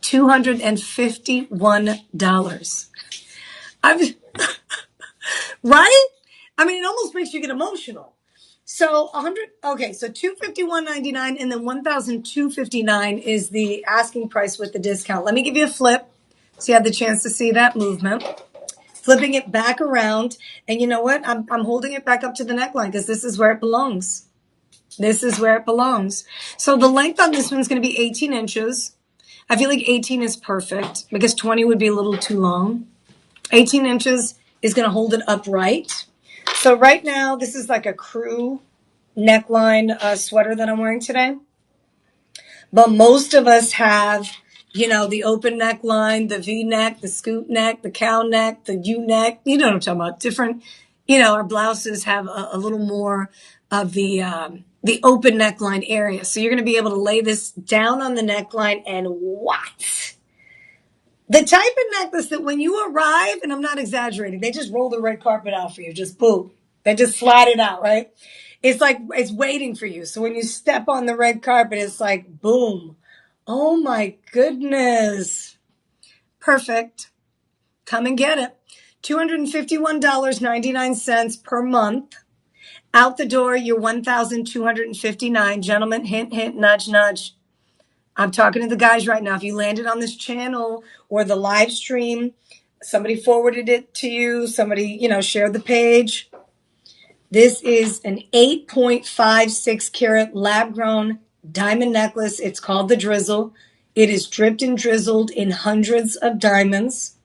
$251. I've right? I mean, it almost makes you get emotional. So 100, okay, so 251.99 and then 1,259 is the asking price with the discount. Let me give you a flip so you have the chance to see that movement. Flipping it back around, and you know what? I'm holding it back up to the neckline because this is where it belongs. This is where it belongs. So the length on this one's going to be 18 inches. I feel like 18 is perfect because 20 would be a little too long. 18 inches is going to hold it upright. So right now, this is like a crew neckline sweater that I'm wearing today. But most of us have, you know, the open neckline, the V-neck, the scoop neck, the cow neck, the U-neck. You know what I'm talking about. Different, you know, our blouses have a little more of the open neckline area. So you're going to be able to lay this down on the neckline and what? The type of necklace that when you arrive, and I'm not exaggerating, they just roll the red carpet out for you, just boom. They just slide it out, right? It's like it's waiting for you. So when you step on the red carpet, it's like boom. Oh my goodness. Perfect. Come and get it. $251.99 per month. Out the door, you're $1,259. Gentlemen, hint, hint, nudge, nudge. I'm talking to the guys right now. If you landed on this channel or the live stream, somebody forwarded it to you, somebody, you know, shared the page. This is an 8.56 carat lab grown diamond necklace. It's called the Drizzle. It is dripped and drizzled in hundreds of diamonds.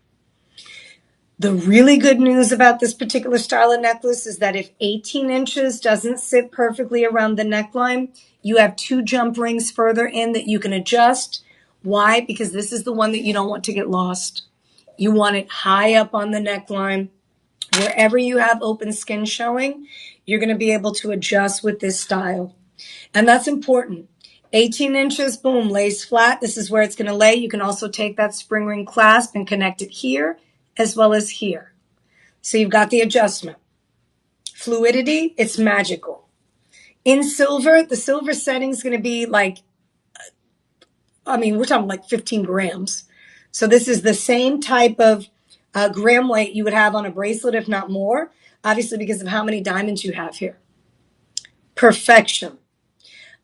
The really good news about this particular style of necklace is that if 18 inches doesn't sit perfectly around the neckline, you have 2 jump rings further in that you can adjust. Why? Because this is the one that you don't want to get lost. You want it high up on the neckline. Wherever you have open skin showing, you're going to be able to adjust with this style. And that's important. 18 inches, boom, lays flat. This is where it's going to lay. You can also take that spring ring clasp and connect it here as well as here. So you've got the adjustment. Fluidity, it's magical. In silver, the silver setting is going to be like, I mean, we're talking like 15 grams. So this is the same type of gram weight you would have on a bracelet, if not more, obviously because of how many diamonds you have here. Perfection.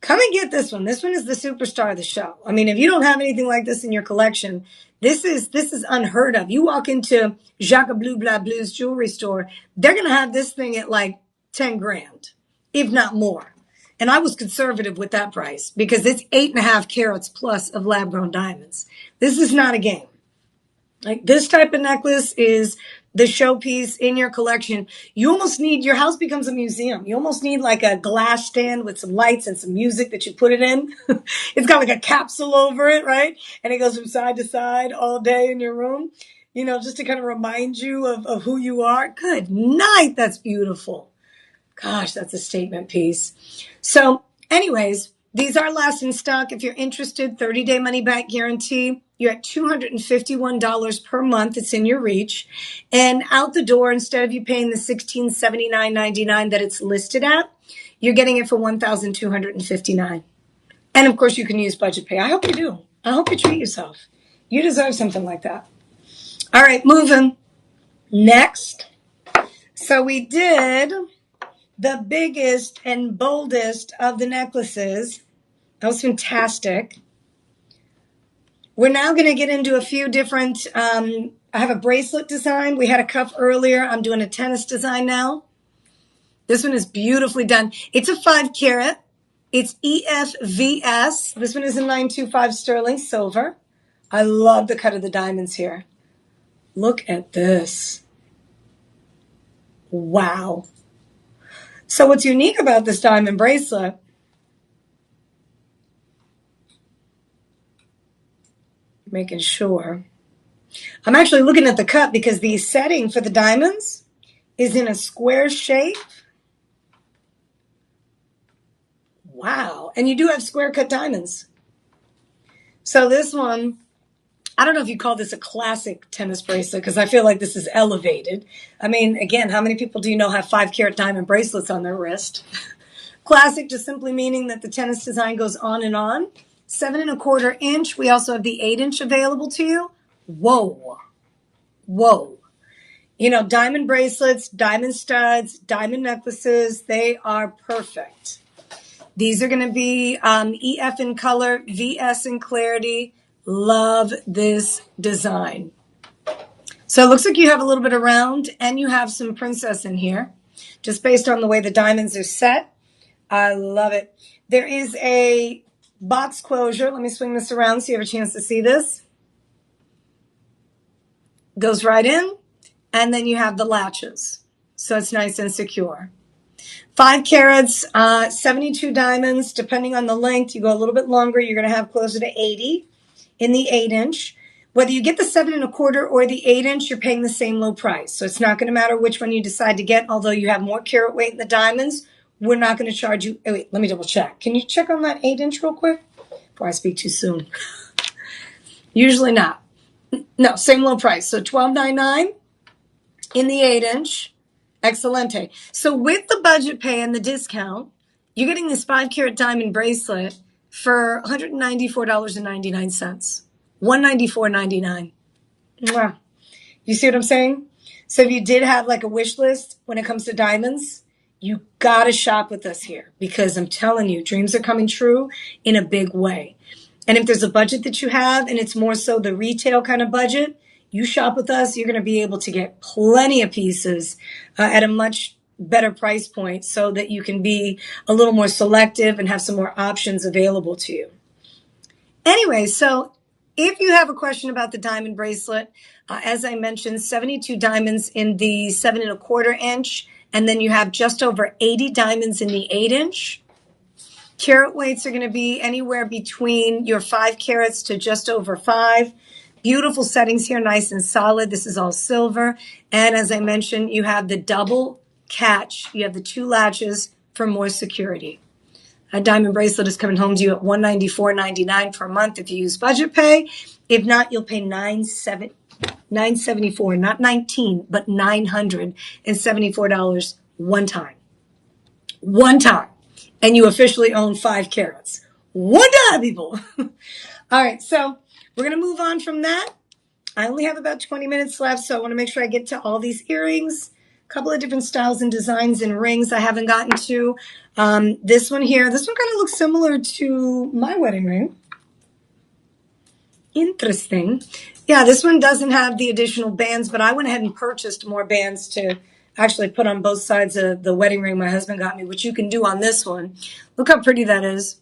Come and get this one. This one is the superstar of the show. I mean, if you don't have anything like this in your collection, this is unheard of. You walk into Jacques Bleu Bla Blue's jewelry store, they're going to have this thing at like 10 grand, if not more. And I was conservative with that price because it's 8.5 carats plus of lab grown diamonds. This is not a game. Like this type of necklace is the showpiece in your collection. You almost need, your house becomes a museum. You almost need like a glass stand with some lights and some music that you put it in. It's got like a capsule over it, right? And it goes from side to side all day in your room, you know, just to kind of remind you of who you are. Good night. That's beautiful. Gosh, that's a statement piece. So anyways, these are last in stock. If you're interested, 30-day money back guarantee. You're at $251 per month. It's in your reach. And out the door, instead of you paying the $1,679.99 that it's listed at, you're getting it for $1,259. And of course, you can use budget pay. I hope you do. I hope you treat yourself. You deserve something like that. All right, moving. Next. So we did the biggest and boldest of the necklaces. That was fantastic. We're now going to get into a few different, I have a bracelet design. We had a cuff earlier. I'm doing a tennis design now. This one is beautifully done. It's a 5 carat. It's EFVS. This one is a 925 sterling silver. I love the cut of the diamonds here. Look at this. Wow. So what's unique about this diamond bracelet making sure. I'm actually looking at the cut because the setting for the diamonds is in a square shape. Wow. And you do have square cut diamonds. So this one, I don't know if you call this a classic tennis bracelet because I feel like this is elevated. I mean, again, how many people do you know have 5-carat diamond bracelets on their wrist? Classic just simply meaning that the tennis design goes on and on. 7¼ inch. We also have the 8-inch available to you. Whoa. Whoa. You know, diamond bracelets, diamond studs, diamond necklaces, they are perfect. These are going to be EF in color, VS in clarity. Love this design. So it looks like you have a little bit of round and you have some princess in here, just based on the way the diamonds are set. I love it. There is a box closure. Let me swing this around so you have a chance to see this. Goes right in, and then you have the latches. So it's nice and secure. 5 carats, 72 diamonds. Depending on the length, you go a little bit longer, you're going to have closer to 80 in the 8-inch. Whether you get the 7¼ or the 8-inch, you're paying the same low price. So it's not going to matter which one you decide to get, although you have more carat weight in the diamonds. We're not going to charge you. Oh, wait, let me double check. Can you check on that 8-inch real quick before I speak too soon? Usually not. No, same low price. So $12.99 in the 8-inch. Excelente. So with the budget pay and the discount, you're getting this 5-carat diamond bracelet for $194.99. $194.99. Mwah. You see what I'm saying? So if you did have like a wish list when it comes to diamonds, you got to shop with us here because I'm telling you, dreams are coming true in a big way. And if there's a budget that you have and it's more so the retail kind of budget, you shop with us, you're going to be able to get plenty of pieces at a much better price point so that you can be a little more selective and have some more options available to you. Anyway, so if you have a question about the diamond bracelet, as I mentioned, 72 diamonds in the 7¼ inch, and then you have just over 80 diamonds in the 8-inch. Carat weights are going to be anywhere between your 5 carats to just over 5. Beautiful settings here, nice and solid. This is all silver. And as I mentioned, you have the double catch. You have the 2 latches for more security. A diamond bracelet is coming home to you at $194.99 per month if you use budget pay. If not, you'll pay $974, not 19, but $974 one time. One time. And you officially own 5 carats. One time, people. All right, so we're going to move on from that. I only have about 20 minutes left, so I want to make sure I get to all these earrings. A couple of different styles and designs and rings I haven't gotten to. This one here, this one kind of looks similar to my wedding ring. Interesting. Yeah, this one doesn't have the additional bands, but I went ahead and purchased more bands to actually put on both sides of the wedding ring my husband got me, which you can do on this one. Look how pretty that is.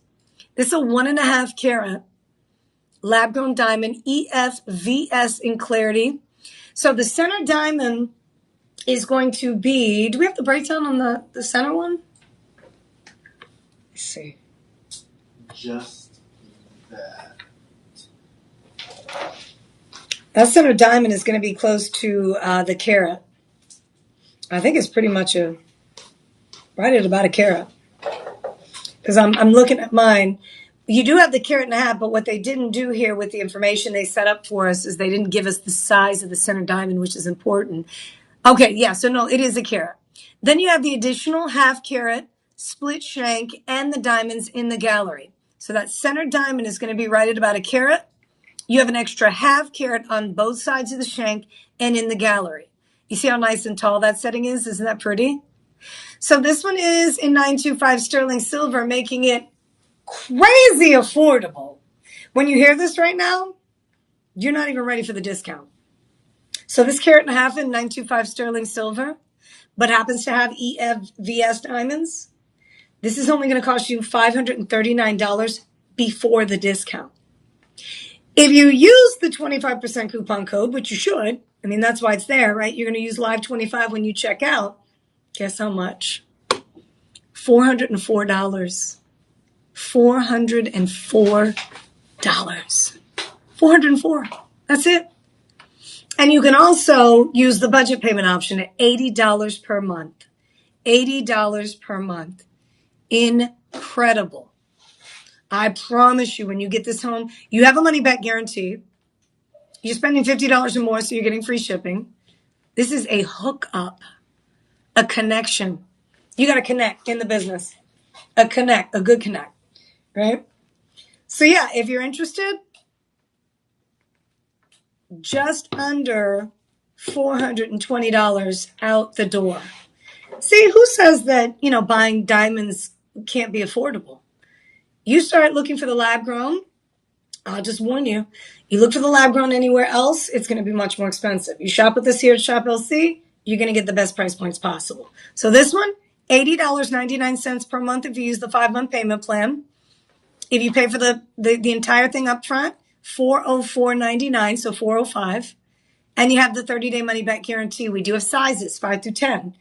This is a 1½ carat lab-grown diamond, EFVS in clarity. So the center diamond is going to be, do we have the breakdown on the center one? Let's see. Just that. That center diamond is going to be close to the carat. I think it's pretty much right at about a carat. Because I'm looking at mine. You do have the 1.5 carats, but what they didn't do here with the information they set up for us is they didn't give us the size of the center diamond, which is important. Okay, yeah, so no, it is a carat. Then you have the additional 1/2 carat, split shank, and the diamonds in the gallery. So that center diamond is going to be right at about a carat. You have an extra 1/2 carat on both sides of the shank and in the gallery. You see how nice and tall that setting is? Isn't that pretty? So this one is in 925 sterling silver, making it crazy affordable. When you hear this right now, you're not even ready for the discount. So this 1.5 carats in 925 sterling silver, but happens to have EFVS diamonds. This is only going to cost you $539 before the discount. If you use the 25% coupon code, which you should, I mean, that's why it's there, right? You're going to use Live25 when you check out. Guess how much? $404. $404. $404. That's it. And you can also use the budget payment option at $80 per month. $80 per month. Incredible. I promise you, when you get this home, you have a money back guarantee. You're spending $50 or more, so you're getting free shipping. This is a hookup, a connection. You got to connect in the business. A good connect, right? So yeah, if you're interested, just under $420 out the door. See, who says that, buying diamonds can't be affordable? You start looking for the lab grown, I'll just warn you, you look for the lab grown anywhere else, it's going to be much more expensive. You shop with us here at Shop LC, you're going to get the best price points possible. So this one, $80.99 per month if you use the 5-month payment plan. If you pay for the entire thing up front, $404.99, so $405. And you have the 30-day money-back guarantee. We do have sizes, 5 through 10.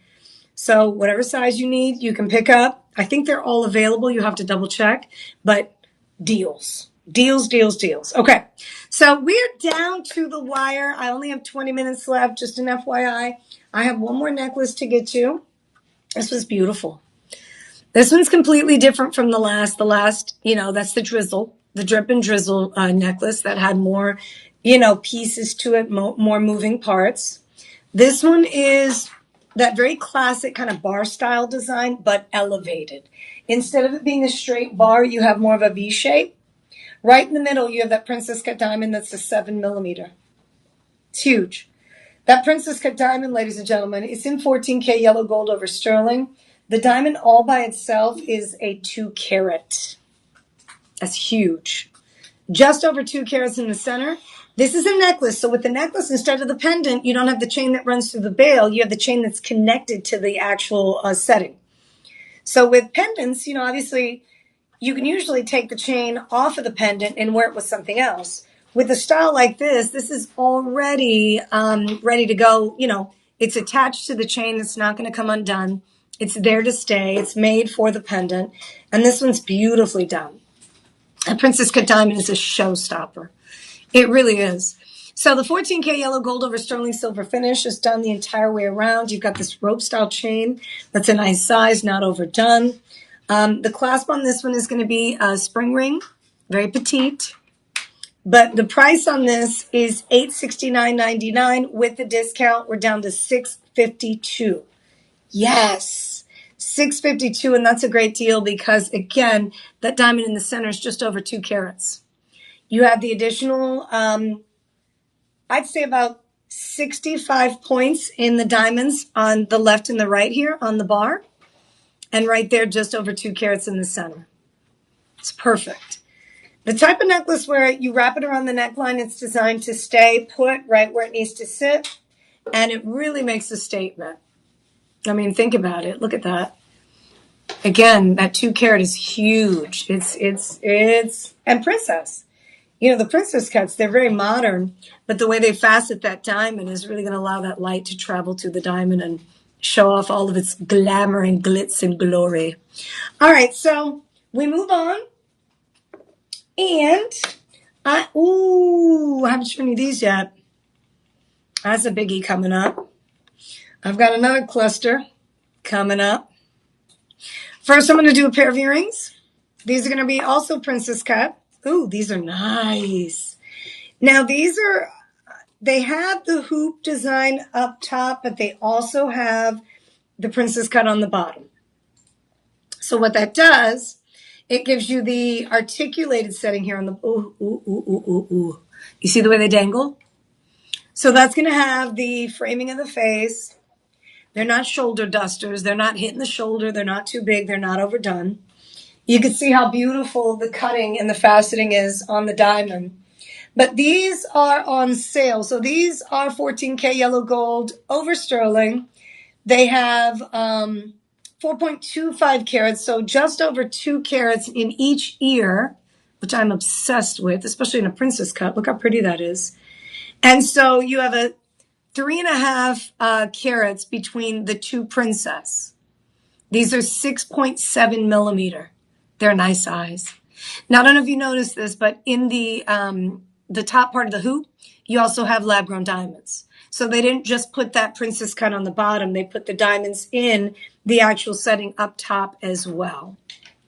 So whatever size you need, you can pick up. I think they're all available. You have to double check. But deals. Deals. Okay. So we're down to the wire. I only have 20 minutes left, just an FYI. I have one more necklace to get to. This was beautiful. This one's completely different from the last. The last, that's the drizzle, the drip and drizzle necklace that had more, pieces to it, more moving parts. This one is that very classic kind of bar style design, but elevated. Instead of it being a straight bar, you have more of a V shape. Right in the middle, you have that princess cut diamond that's a 7 millimeter. It's huge. That princess cut diamond, ladies and gentlemen, it's in 14K yellow gold over sterling. The diamond all by itself is a 2 carat. That's huge. Just over 2 carats in the center. This is a necklace. So with the necklace, instead of the pendant, you don't have the chain that runs through the bail. You have the chain that's connected to the actual setting. So with pendants, obviously, you can usually take the chain off of the pendant and wear it with something else. With a style like this is already ready to go. It's attached to the chain. It's not going to come undone. It's there to stay. It's made for the pendant. And this one's beautifully done. A princess cut diamond is a showstopper. It really is. So the 14K yellow gold over sterling silver finish is done the entire way around. You've got this rope style chain that's a nice size, not overdone. The clasp on this one is going to be a spring ring, very petite. But the price on this is $869.99. With the discount, we're down to $652. Yes, $652, and that's a great deal because, again, that diamond in the center is just over 2 carats. You have the additional, I'd say about 65 points in the diamonds on the left and the right here on the bar. And right there, just over 2 carats in the center. It's perfect. The type of necklace where you wrap it around the neckline, it's designed to stay put right where it needs to sit. And it really makes a statement. I mean, think about it. Look at that. Again, that 2 carat is huge. It's, and princess. The princess cuts, they're very modern, but the way they facet that diamond is really going to allow that light to travel through the diamond and show off all of its glamour and glitz and glory. All right, so we move on. And I haven't shown you these yet. That's a biggie coming up. I've got another cluster coming up. First, I'm going to do a pair of earrings. These are going to be also princess cut. Ooh, these are nice. Now, they have the hoop design up top, but they also have the princess cut on the bottom. So what that does, it gives you the articulated setting here on the, ooh. You see the way they dangle? So that's going to have the framing of the face. They're not shoulder dusters. They're not hitting the shoulder. They're not too big. They're not overdone. You can see how beautiful the cutting and the faceting is on the diamond. But these are on sale. So these are 14K yellow gold over sterling. They have 4.25 carats, so just over 2 carats in each ear, which I'm obsessed with, especially in a princess cut. Look how pretty that is. And so you have a 3.5 carats between the 2 princess. These are 6.7 millimeter. They're a nice size. Now, I don't know if you noticed this, but in the the top part of the hoop, you also have lab-grown diamonds. So they didn't just put that princess cut on the bottom. They put the diamonds in the actual setting up top as well,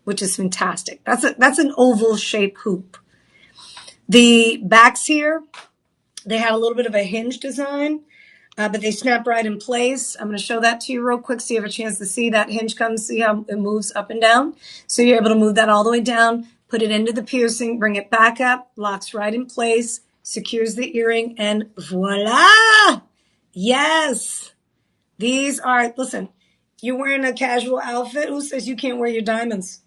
which is fantastic. That's an oval shape hoop. The backs here, they had a little bit of a hinge design, but they snap right in place. I'm going to show that to you real quick so you have a chance to see that hinge comes, see how it moves up and down. So you're able to move that all the way down, put it into the piercing, bring it back up, locks right in place, secures the earring, and voila! Yes! These are, listen, you're wearing a casual outfit. Who says you can't wear your diamonds?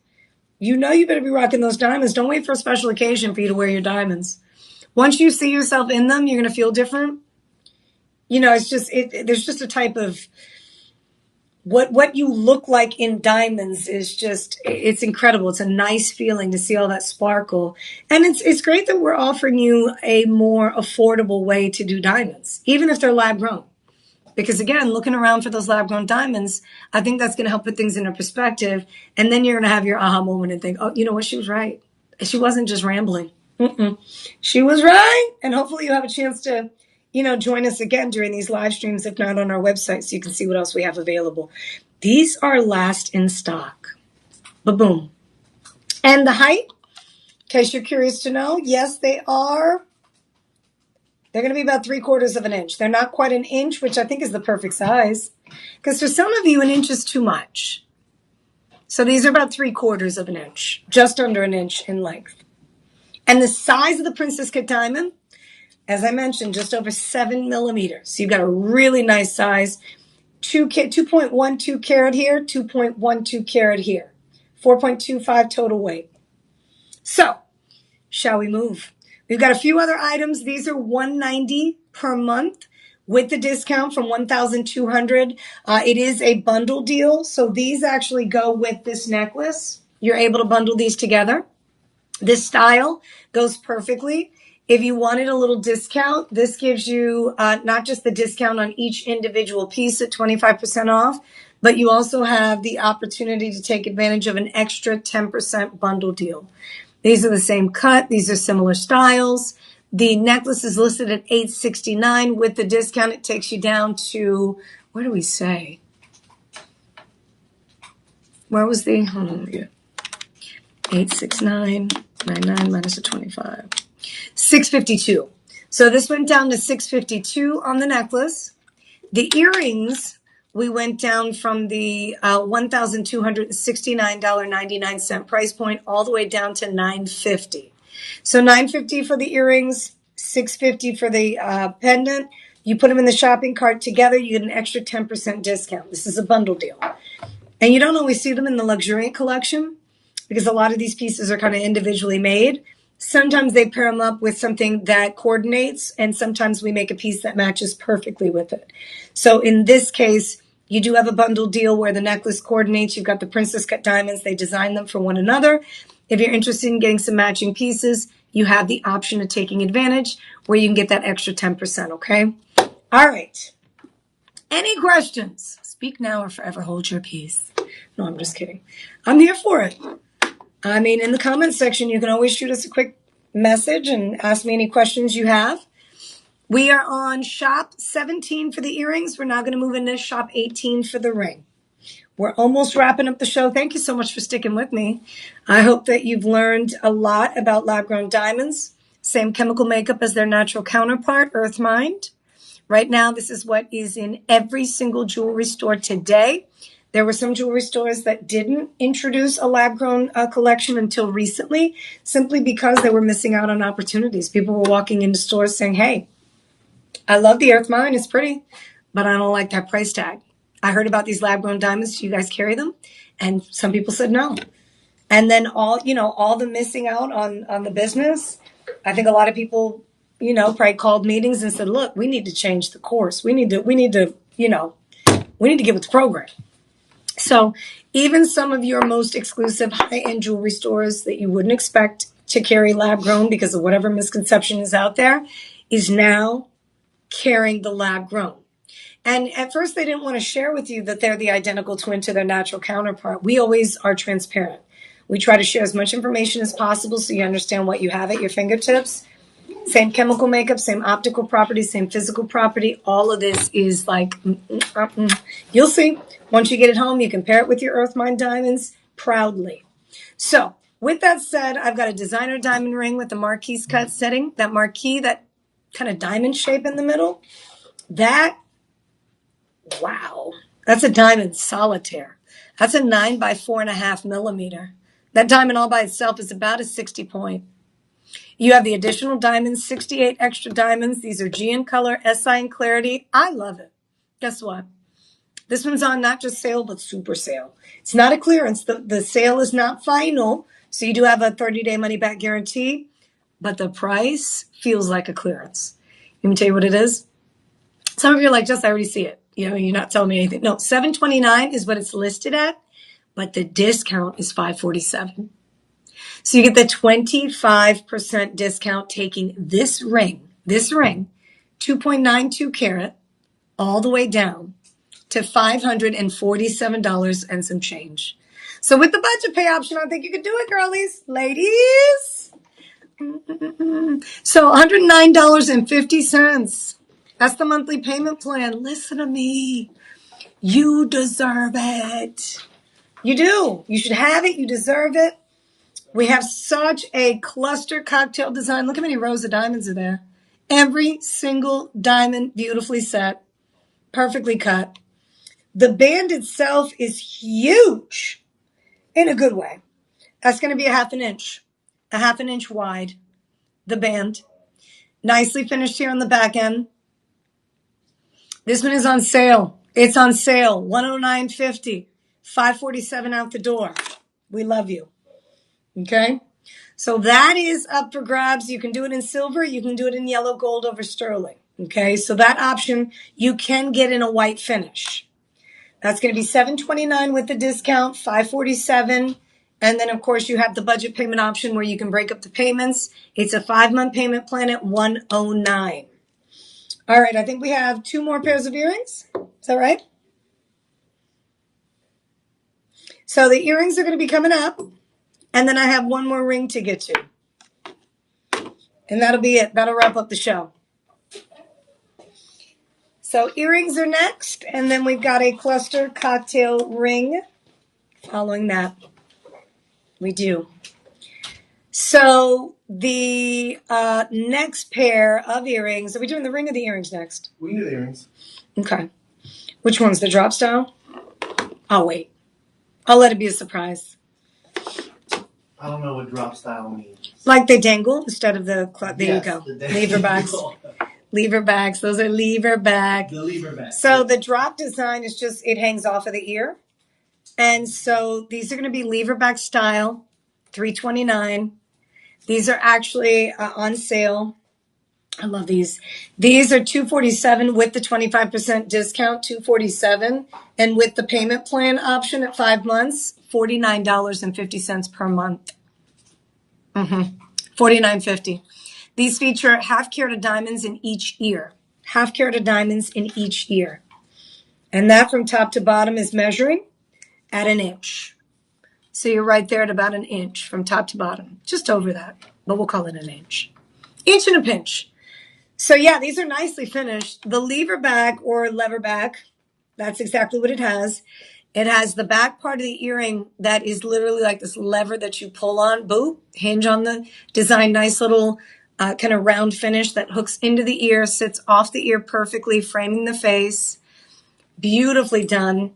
You know you better be rocking those diamonds. Don't wait for a special occasion for you to wear your diamonds. Once you see yourself in them, you're going to feel different. You know, it's just, there's just a type of, what you look like in diamonds is just, it's incredible. It's a nice feeling to see all that sparkle. And it's great that we're offering you a more affordable way to do diamonds, even if they're lab grown. Because again, looking around for those lab-grown diamonds, I think that's going to help put things into perspective. And then you're going to have your aha moment and think, oh, you know what? She was right. She wasn't just rambling. She was right. And hopefully you have a chance to, join us again during these live streams, if not on our website, so you can see what else we have available. These are last in stock. Ba-boom. And the height, in case you're curious to know, yes, they are. They're going to be about 3/4 of an inch. They're not quite an inch, which I think is the perfect size. Because for some of you, an inch is too much. So these are about 3/4 of an inch, just under an inch in length. And the size of the princess cut diamond, as I mentioned, just over 7 millimeters. So you've got a really nice size. 2.12 carat here, 2.12 carat here. 4.25 total weight. So, shall we move? We've got a few other items. These are $190 per month with the discount from $1,200. It is a bundle deal. So these actually go with this necklace. You're able to bundle these together. This style goes perfectly. If you wanted a little discount, this gives you not just the discount on each individual piece at 25% off, but you also have the opportunity to take advantage of an extra 10% bundle deal. These are the same cut. These are similar styles. The necklace is listed at $869. With the discount, it takes you down to, where do we say? Where was the, hold on, 869.99 minus the 25. $652. So this went down to $652 on the necklace. The earrings, we went down from the $1,269.99 price point all the way down to $950. So $950 for the earrings, $650 for the pendant. You put them in the shopping cart together, you get an extra 10% discount. This is a bundle deal. And you don't always see them in the luxuriant collection because a lot of these pieces are kind of individually made. Sometimes they pair them up with something that coordinates, and sometimes we make a piece that matches perfectly with it. So in this case, you do have a bundle deal where the necklace coordinates. You've got the princess cut diamonds. They design them for one another. If you're interested in getting some matching pieces, you have the option of taking advantage where you can get that extra 10%, okay? All right. Any questions? Speak now or forever hold your peace. No, I'm just kidding. I'm here for it. I mean, in the comments section, you can always shoot us a quick message and ask me any questions you have. We are on shop 17 for the earrings. We're now going to move into shop 18 for the ring. We're almost wrapping up the show. Thank you so much for sticking with me. I hope that you've learned a lot about lab-grown diamonds. Same chemical makeup as their natural counterpart, Earth Mind. Right now, this is what is in every single jewelry store today. There were some jewelry stores that didn't introduce a lab-grown collection until recently, simply because they were missing out on opportunities. People were walking into stores saying, hey, I love the Earth Mine, it's pretty, but I don't like that price tag. I heard about these lab-grown diamonds. Do you guys carry them? And some people said no. And then all the missing out on the business, I think a lot of people, probably called meetings and said, look, we need to change the course. We need to get with the program. So even some of your most exclusive high-end jewelry stores that you wouldn't expect to carry lab-grown because of whatever misconception is out there is now carrying the lab-grown. And at first they didn't want to share with you that they're the identical twin to their natural counterpart. We always are transparent. We try to share as much information as possible so you understand what you have at your fingertips. Same chemical makeup, same optical property, same physical property. All of this is like, you'll see. Once you get it home, you can pair it with your Earth Mine diamonds proudly. So with that said, I've got a designer diamond ring with the marquise cut setting. That marquise, that kind of diamond shape in the middle, that, wow, that's a diamond solitaire. That's a 9 by 4.5 millimeter. That diamond all by itself is about a 60 point. You have the additional diamonds, 68 extra diamonds. These are G in color, SI in clarity. I love it. Guess what? This one's on not just sale, but super sale. It's not a clearance. The sale is not final. So you do have a 30-day money-back guarantee, but the price feels like a clearance. Let me tell you what it is. Some of you are like, Jess, I already see it. You know, you're not telling me anything. No, $729 is what it's listed at, but the discount is $547. So you get the 25% discount taking this ring, 2.92 carat, all the way down to $547 and some change. So with the budget pay option, I think you could do it, girlies, ladies. So $109.50. That's the monthly payment plan. Listen to me. You deserve it. You do. You should have it. You deserve it. We have such a cluster cocktail design. Look how many rows of diamonds are there. Every single diamond beautifully set, perfectly cut. The band itself is huge in a good way. That's going to be a half an inch wide, the band. Nicely finished here on the back end. This one is on sale. It's on sale, $109.50, $547 out the door. We love you. Okay? So that is up for grabs. You can do it in silver. You can do it in yellow gold over sterling. Okay? So that option you can get in a white finish. That's going to be $729 with the discount, $547. And then, of course, you have the budget payment option where you can break up the payments. It's a 5-month payment plan at $109. All right, I think we have 2 more pairs of earrings. Is that right? So the earrings are going to be coming up. And then I have 1 more ring to get to. And that'll be it. That'll wrap up the show. So earrings are next. And then we've got a cluster cocktail ring following that. We do. So the next pair of earrings, are we doing the ring or the earrings next? We can do the earrings. Okay. Which one's the drop style? I'll wait. I'll let it be a surprise. I don't know what drop style means. Like they dangle instead of the there you go. Lever backs. Lever backs. Those are lever back. The lever back. So the drop design is just, it hangs off of the ear. And so these are going to be lever back style, $329. These are actually on sale. I love these. These are $247 with the 25% discount, $247. And with the payment plan option at 5 months, $49.50 per month. $49.50. These feature half carat of diamonds in each ear. Half carat of diamonds in each ear. And that from top to bottom is measuring at 1 inch. So you're right there at about 1 inch from top to bottom. Just over that, but we'll call it 1 inch. Inch and a pinch. So yeah, these are nicely finished. The lever back or lever back, that's exactly what it has. It has the back part of the earring that is literally like this lever that you pull on, boop, hinge on the design, nice little kind of round finish that hooks into the ear, sits off the ear perfectly, framing the face. Beautifully done.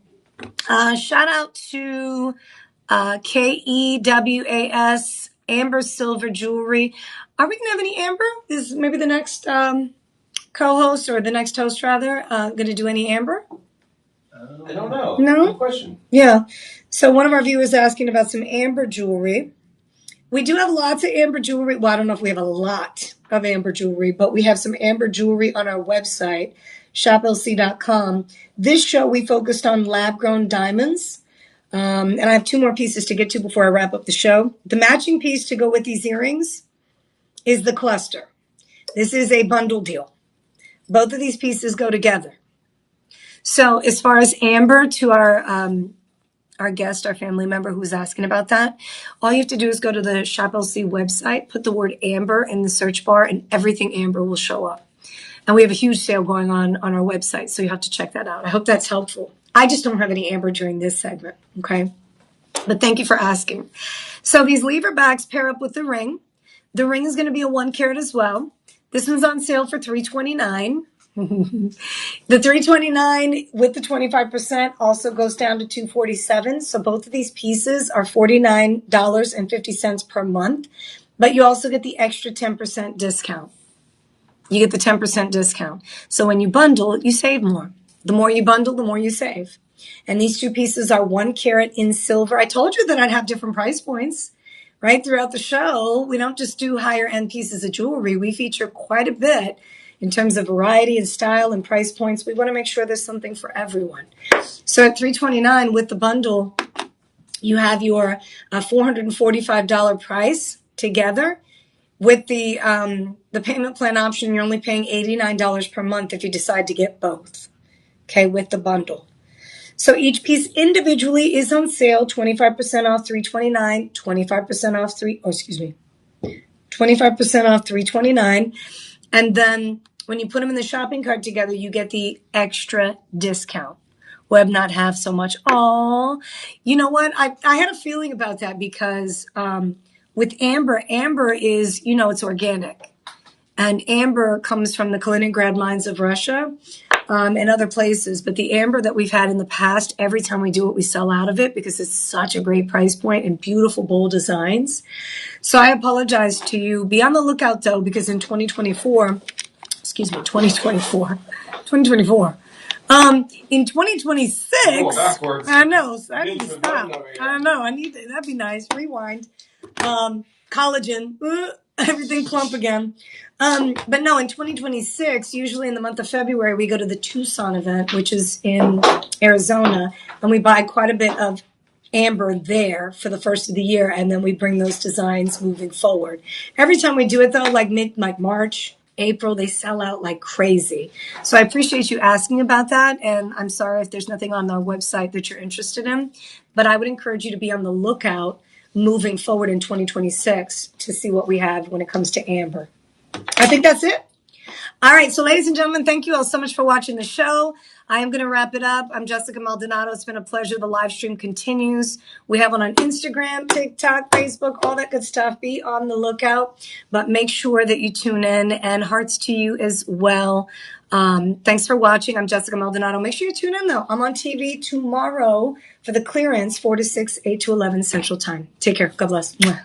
Shout out to KEWAS, Amber Silver Jewelry. Are we going to have any Amber? Is maybe the next co-host or the next host rather going to do any Amber? I don't know. No? Good question. Yeah. So one of our viewers asking about some Amber jewelry. We do have lots of Amber jewelry. Well, I don't know if we have a lot of Amber jewelry, but we have some Amber jewelry on our website, shoplc.com. This show, we focused on lab-grown diamonds. And I have 2 more pieces to get to before I wrap up the show. The matching piece to go with these earrings is the cluster. This is a bundle deal. Both of these pieces go together. So as far as Amber to our our guest, our family member who was asking about that. All you have to do is go to the Shop LC website, put the word amber in the search bar, and everything amber will show up. And we have a huge sale going on our website, so you have to check that out. I hope that's helpful. I just don't have any amber during this segment, okay? But thank you for asking. So these lever backs pair up with the ring. The ring is going to be a 1 carat as well. This one's on sale for $329. The $329 with the 25% also goes down to $247. So both of these pieces are $49.50 per month, but you also get the extra 10% discount. You get the 10% discount. So when you bundle, you save more. The more you bundle, the more you save. And these two pieces are 1 carat in silver. I told you that I'd have different price points, right? Throughout the show, we don't just do higher end pieces of jewelry. We feature quite a bit in terms of variety and style and price points. We want to make sure there's something for everyone. So at $329 with the bundle, you have your $445 price together. With the payment plan option, you're only paying $89 per month if you decide to get both, okay, with the bundle. So each piece individually is on sale, 25% off $329, 25% off $25 off $329. And then when you put them in the shopping cart together, you get the extra discount. Web not have so much. Oh, you know what? I had a feeling about that because with amber is, it's organic. And amber comes from the Kaliningrad mines of Russia and other places. But the amber that we've had in the past, every time we do it, we sell out of it because it's such a great price point and beautiful, bold designs. So I apologize to you. Be on the lookout, though, because in 2024, in 2026, I know, so I need to stop. I don't know, that'd be nice. Rewind. Collagen, everything plump again. But no, in 2026, usually in the month of February, we go to the Tucson event, which is in Arizona, and we buy quite a bit of amber there for the first of the year, and then we bring those designs moving forward. Every time we do it, though, like March, April, they sell out like crazy. So I appreciate you asking about that, and I'm sorry if there's nothing on our website that you're interested in, but I would encourage you to be on the lookout moving forward in 2026 to see what we have when it comes to amber. I think that's it. All right. So ladies and gentlemen, thank you all so much for watching the show. I am going to wrap it up. I'm Jessica Maldonado. It's been a pleasure. The live stream continues. We have one on Instagram, TikTok, Facebook, all that good stuff. Be on the lookout, but make sure that you tune in, and hearts to you as well. Thanks for watching. I'm Jessica Maldonado. Make sure you tune in, though. I'm on TV tomorrow for the clearance, 4 to 6, 8 to 11 Central Time. Take care. God bless. Mwah.